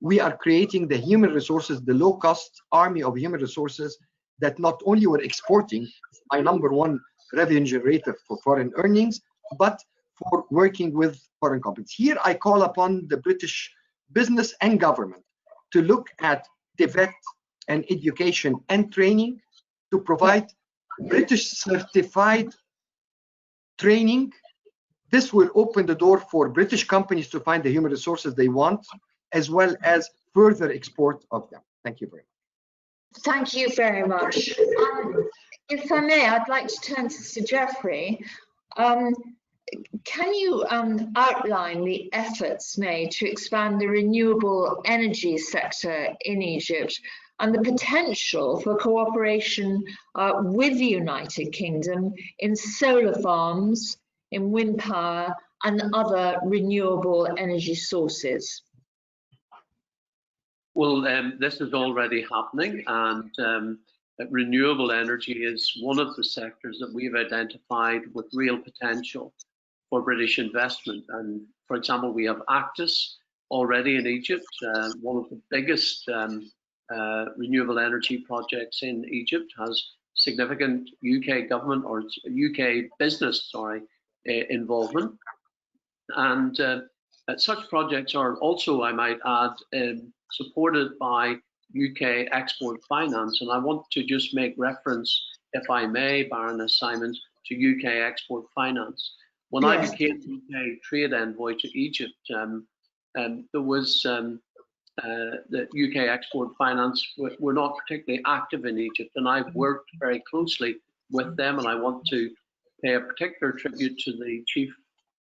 we are creating the human resources, the low-cost army of human resources that not only we're exporting, my #1 revenue generator for foreign earnings, but for working with foreign companies. Here I call upon the British business and government to look at TVET and education and training to provide British certified training. This will open the door for British companies to find the human resources they want, as well as further export of them. Thank you very much. Thank you very much. If I may, I'd like to turn to Sir Jeffrey. Can you outline the efforts made to expand the renewable energy sector in Egypt and the potential for cooperation with the United Kingdom in solar farms, in wind power and other renewable energy sources? Well, this is already happening, and renewable energy is one of the sectors that we've identified with real potential for British investment. And for example, we have Actis already in Egypt, one of the biggest renewable energy projects in Egypt, has significant UK government or UK business, involvement. And such projects are also, I might add, supported by UK export finance. And I want to just make reference, if I may, Baroness Simons, to UK export finance. When I became UK trade envoy to Egypt, there was the UK export finance were not particularly active in Egypt, and I've worked very closely with them, and I want to pay a particular tribute to the chief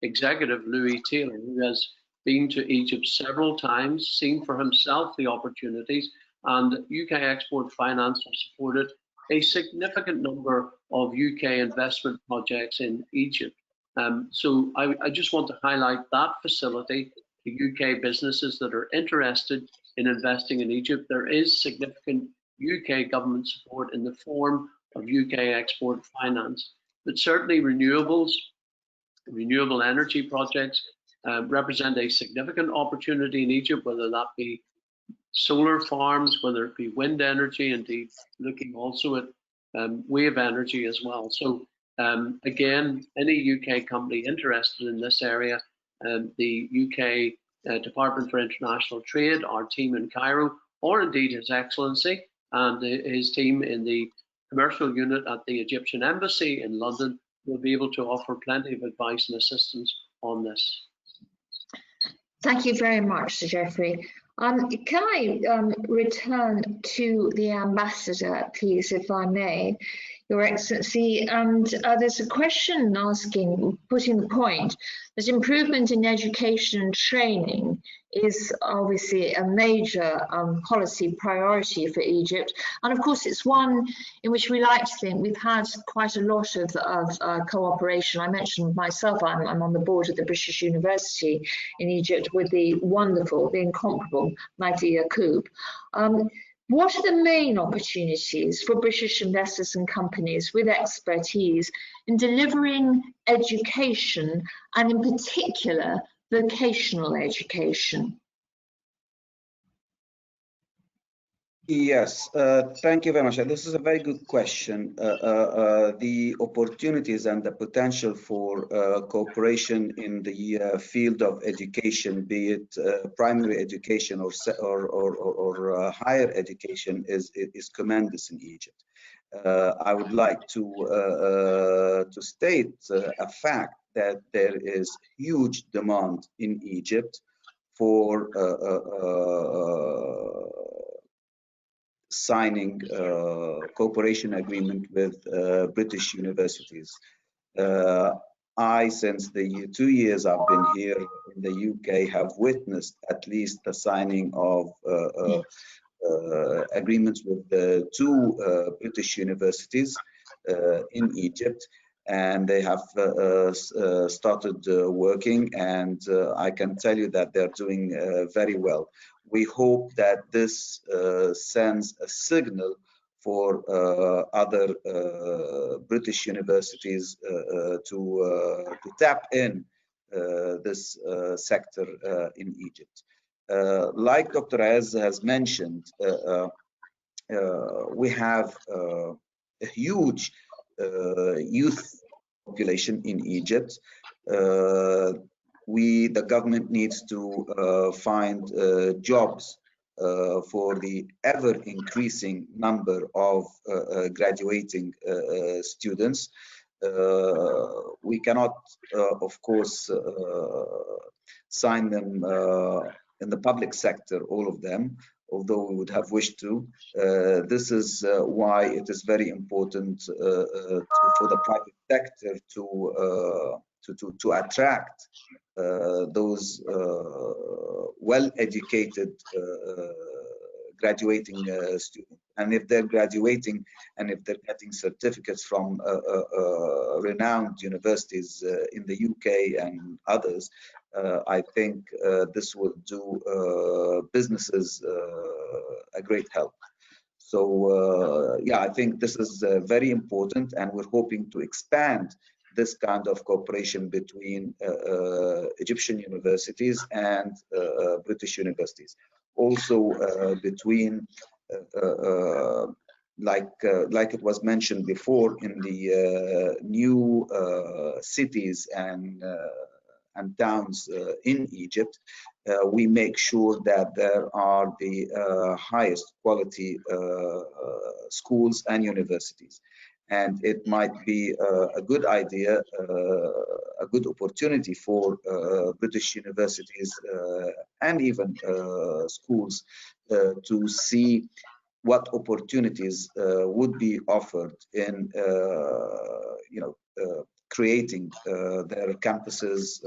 executive, Louis Taylor, who has been to Egypt several times, seen for himself the opportunities, and UK export finance has supported a significant number of UK investment projects in Egypt. So I just want to highlight that facility to UK businesses that are interested in investing in Egypt. There is significant UK government support in the form of UK export finance, but certainly renewable energy projects represent a significant opportunity in Egypt, whether that be solar farms, whether it be wind energy, indeed looking also at wave energy as well. So again, any UK company interested in this area, the UK Department for International Trade, our team in Cairo, or indeed His Excellency and his team in the commercial unit at the Egyptian Embassy in London will be able to offer plenty of advice and assistance on this. Thank you very much, Sir Jeffrey. Can I return to the ambassador, please, if I may, Your Excellency? And there's a question putting the point that improvement in education and training is obviously a major policy priority for Egypt. And of course, it's one in which we like to think we've had quite a lot of cooperation. I mentioned myself, I'm on the board of the British University in Egypt with the wonderful, the incomparable Magdi Yacoub. What are the main opportunities for British investors and companies with expertise in delivering education, and in particular, vocational education? Yes, thank you very much. This is a very good question. The opportunities and the potential for cooperation in the field of education, be it primary education or higher education, is tremendous in Egypt. I would like to state a fact that there is huge demand in Egypt for signing cooperation agreement with British universities. I, since the 2 years I've been here in the UK, have witnessed at least the signing of agreements with the 2 British universities in Egypt, and they have started working, and I can tell you that they're doing very well. We hope that this sends a signal for other British universities to tap in this sector in Egypt. Like Dr. Az has mentioned, we have a huge youth population in Egypt. The government needs to find jobs for the ever increasing number of graduating students. We cannot, of course, sign them in the public sector, all of them, although we would have wished to. This is why it is very important for the private sector to attract those well-educated graduating students. And if they're graduating and if they're getting certificates from renowned universities in the UK and others, I think this will do businesses a great help. So yeah, I think this is very important, and we're hoping to expand this kind of cooperation between Egyptian universities and British universities. Also between, like it was mentioned before, in the new cities and towns in Egypt, we make sure that there are the highest quality schools and universities. And it might be a good idea, a good opportunity for British universities and even schools to see what opportunities would be offered in, creating their campuses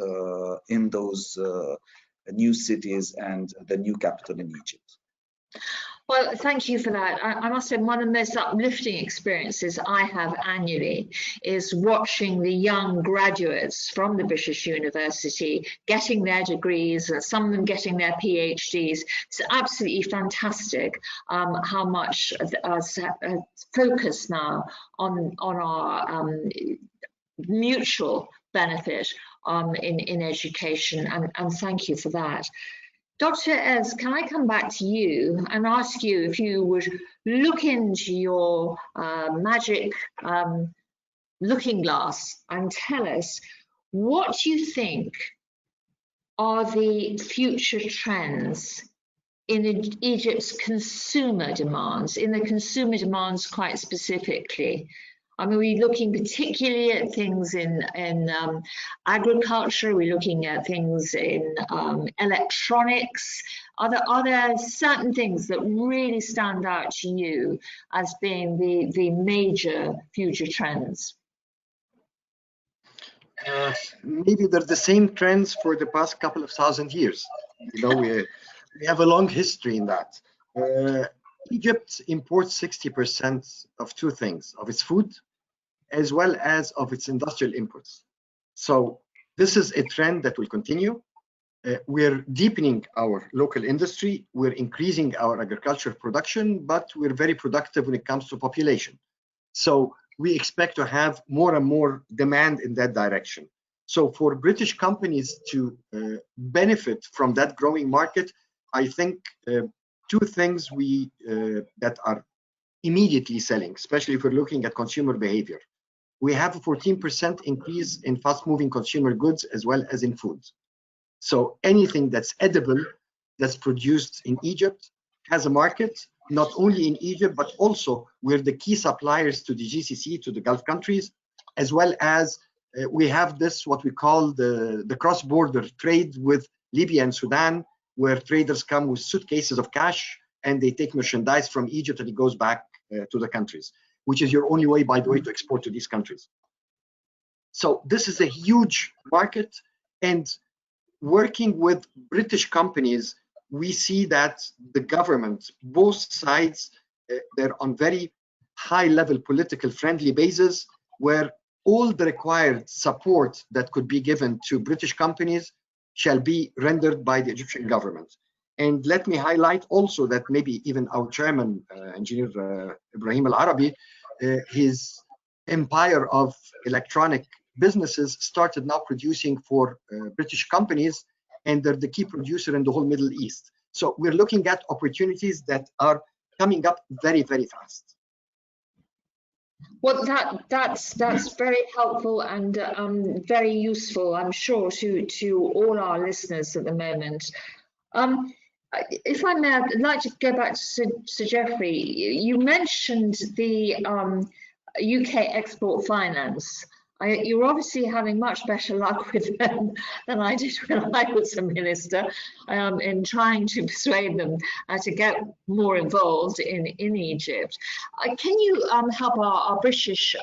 in those new cities and the new capital in Egypt. Well, thank you for that. I must say one of the most uplifting experiences I have annually is watching the young graduates from the British University getting their degrees, and some of them getting their PhDs. It's absolutely fantastic how much focus now on our mutual benefit in education, and thank you for that. Dr. Ez, can I come back to you and ask you if you would look into your magic looking glass and tell us what you think are the future trends in Egypt's consumer demands, quite specifically. I mean, we're looking particularly at things in agriculture. We're looking at things in electronics. Are there certain things that really stand out to you as being the major future trends? Maybe they're the same trends for the past couple of thousand years. You know, we have a long history in that. Egypt imports 60% of two things, of its food as well as of its industrial inputs. So this is a trend that will continue. We're deepening our local industry, we're increasing our agricultural production, but we're very productive when it comes to population. So we expect to have more and more demand in that direction. So for British companies to benefit from that growing market, I think two things that are immediately selling, especially if we're looking at consumer behavior. We have a 14% increase in fast-moving consumer goods as well as in food. So anything that's edible, that's produced in Egypt, has a market, not only in Egypt, but also we're the key suppliers to the GCC, to the Gulf countries, as well as we have this, what we call the cross-border trade with Libya and Sudan, where traders come with suitcases of cash and they take merchandise from Egypt and it goes back to the countries, which is your only way, by the way, to export to these countries. So this is a huge market, and working with British companies, we see that the government, both sides, they're on very high level political friendly basis, where all the required support that could be given to British companies shall be rendered by the Egyptian government. And let me highlight also that maybe even our chairman, Engineer Ibrahim Al-Arabi, his empire of electronic businesses started now producing for British companies, and they're the key producer in the whole Middle East. So we're looking at opportunities that are coming up very, very fast. Well, that's very helpful and very useful, I'm sure, to all our listeners at the moment. If I may, I'd like to go back to Sir Geoffrey. You mentioned the UK export finance. You're obviously having much better luck with them than I did when I was a minister in trying to persuade them to get more involved in Egypt. Can you help our British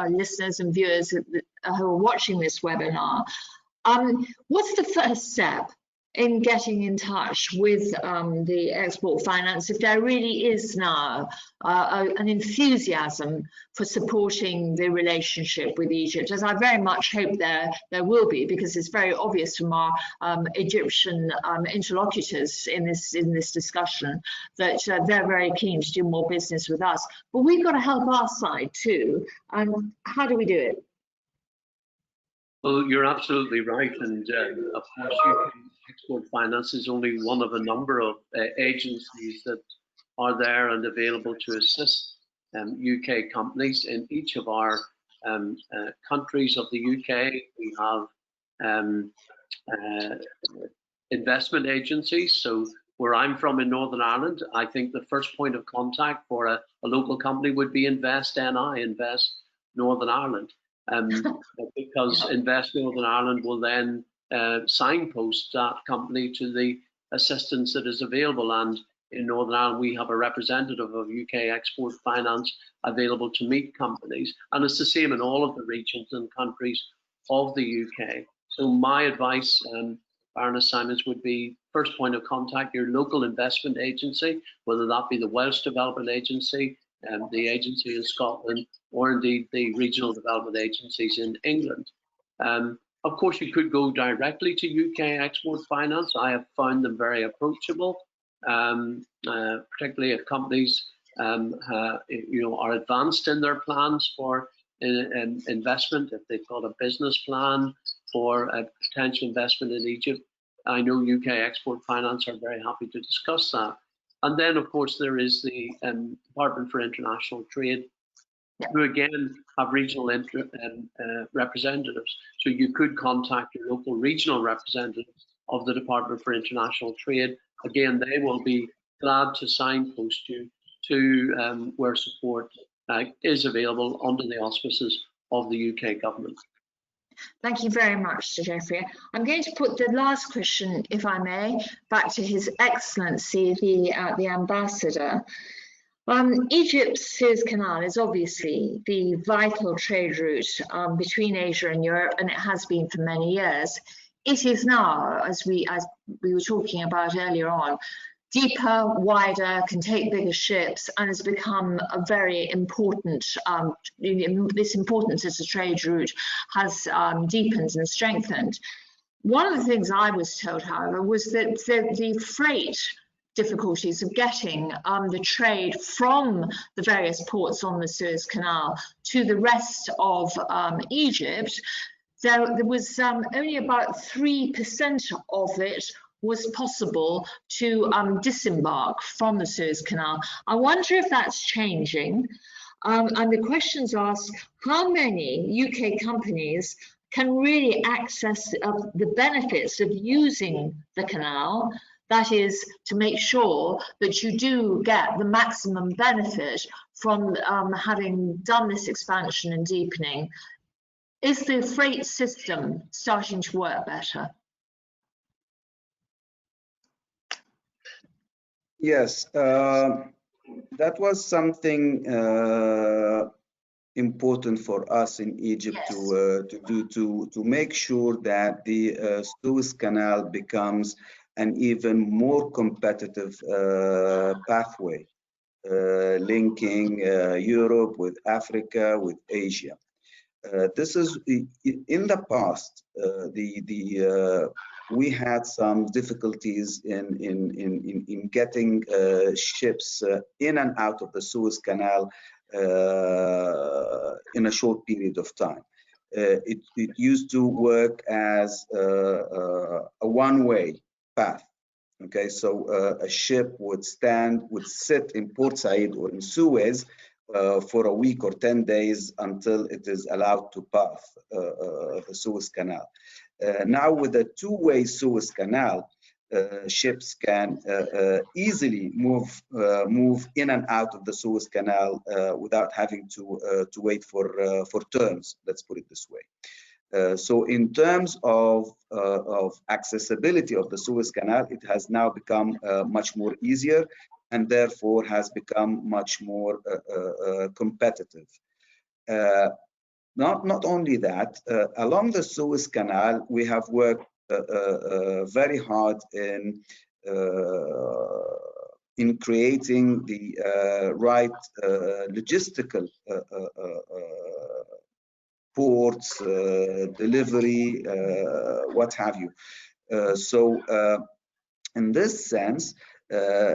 listeners and viewers who are watching this webinar? What's the first step in getting in touch with the export finance, if there really is now an enthusiasm for supporting the relationship with Egypt, as I very much hope there will be, because it's very obvious from our Egyptian interlocutors in this discussion that they're very keen to do more business with us. But we've got to help our side too. And how do we do it? Well, you're absolutely right, and of course, UK Export Finance is only one of a number of agencies that are there and available to assist UK companies in each of our countries of the UK. We have investment agencies. So where I'm from in Northern Ireland, I think the first point of contact for a local company would be Invest NI, Invest Northern Ireland. Because Invest Northern Ireland will then signpost that company to the assistance that is available. And in Northern Ireland, we have a representative of UK Export Finance available to meet companies. And it's the same in all of the regions and countries of the UK. So my advice, Baroness Simons, would be first point of contact, your local investment agency, whether that be the Welsh Development Agency, the agency in Scotland, or indeed the regional development agencies in England. Of course, you could go directly to UK Export Finance. I have found them very approachable, particularly if companies are advanced in their plans for investment, if they've got a business plan for a potential investment in Egypt. I know UK Export Finance are very happy to discuss that. And then, of course, there is the Department for International Trade, who again have regional representatives. So you could contact your local regional representative of the Department for International Trade. Again, they will be glad to signpost you to where support is available under the auspices of the UK government. Thank you very much, Sir Geoffrey. I'm going to put the last question, if I may, back to His Excellency, the Ambassador. Egypt's Suez Canal is obviously the vital trade route between Asia and Europe, and it has been for many years. It is now, as we were talking about earlier on, deeper, wider, can take bigger ships, and has become a very important, this importance as a trade route has deepened and strengthened. One of the things I was told, however, was that the freight difficulties of getting the trade from the various ports on the Suez Canal to the rest of Egypt, there was only about 3% of it was possible to disembark from the Suez Canal. I wonder if that's changing. And the questions ask, how many UK companies can really access the benefits of using the canal? That is, to make sure that you do get the maximum benefit from having done this expansion and deepening. Is the freight system starting to work better? Yes, that was something important for us in Egypt to make sure that the Suez Canal becomes an even more competitive pathway, linking Europe with Africa, with Asia. This is in the past. We had some difficulties in getting ships in and out of the Suez Canal in a short period of time. It used to work as a one-way path. Okay, so a ship would sit in Port Said or in Suez for a week or 10 days until it is allowed to pass the Suez Canal. Now with a two-way Suez Canal, ships can easily move in and out of the Suez Canal without having to wait for turns. Let's put it this way. So in terms of accessibility of the Suez Canal, it has now become much more easier and therefore has become much more competitive. Not only that, along the Suez Canal, we have worked very hard in creating the right logistical ports, delivery, what have you. So in this sense,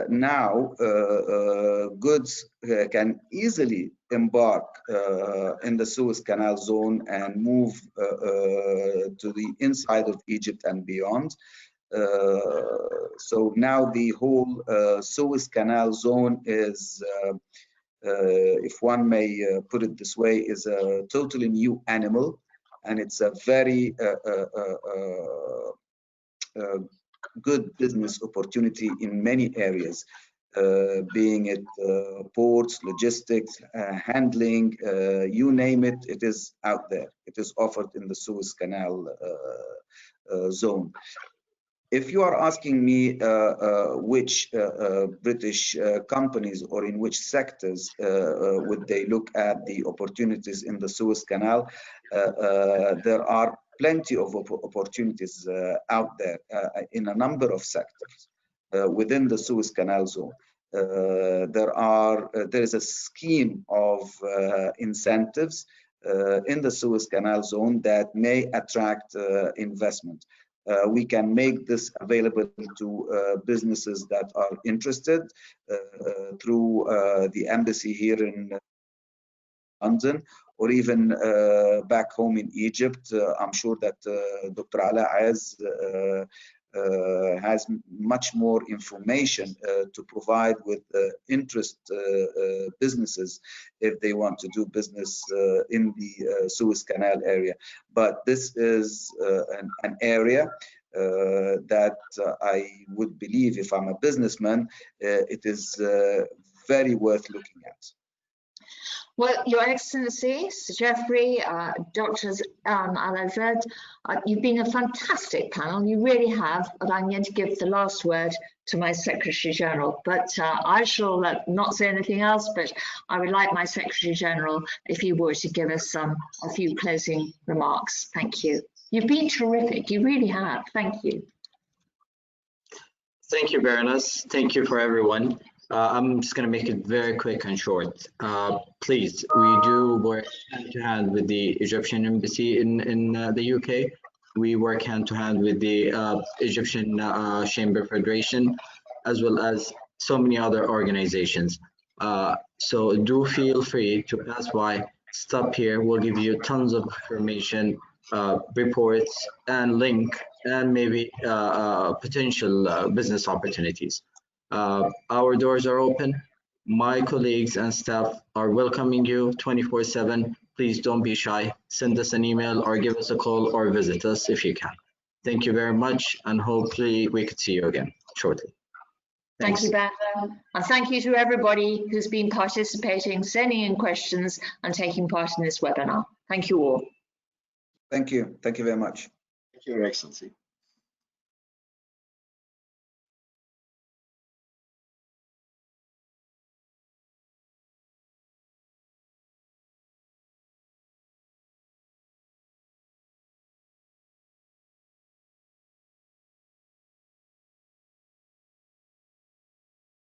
now goods can easily embark in the Suez Canal zone and move to the inside of Egypt and beyond. So now the whole Suez Canal zone is if one may put it this way, is a totally new animal, and it's a very good business opportunity in many areas, being it ports, logistics, handling, you name it, it is out there. It is offered in the Suez Canal zone. If you are asking me which British companies or in which sectors would they look at the opportunities in the Suez Canal, there are plenty of opportunities out there in a number of sectors within the Suez Canal zone. There is a scheme of incentives in the Suez Canal zone that may attract investment. We can make this available to businesses that are interested through the embassy here in London, or even back home in Egypt. I'm sure that Dr. Ala Ayaz has much more information to provide with interest businesses if they want to do business in the Suez Canal area. But this is an area that I would believe, if I'm a businessman, it is very worth looking at. Well, Your Excellency, Sir Geoffrey, Drs. Al-Azad, you've been a fantastic panel. You really have. But I'm going to give the last word to my Secretary General. But I shall not say anything else. But I would like my Secretary General, if he were, to give us a few closing remarks. Thank you. You've been terrific. You really have. Thank you. Thank you, Baroness. Thank you for everyone. I'm just going to make it very quick and short. Please, we do work hand to hand with the Egyptian embassy in the UK. We work hand to hand with the Egyptian Chamber Federation, as well as so many other organizations. So do feel free to pass by, stop here. We'll give you tons of information, reports, and link, and maybe potential business opportunities. Our doors are open. My colleagues and staff are welcoming you 24/7. Please don't be shy. Send us an email or give us a call or visit us if you can. Thank you very much, and hopefully we could see you again shortly. Thanks. Thank you, Banda. And thank you to everybody who's been participating, sending in questions and taking part in this webinar. Thank you all. Thank you. Thank you very much. Thank you, Your Excellency.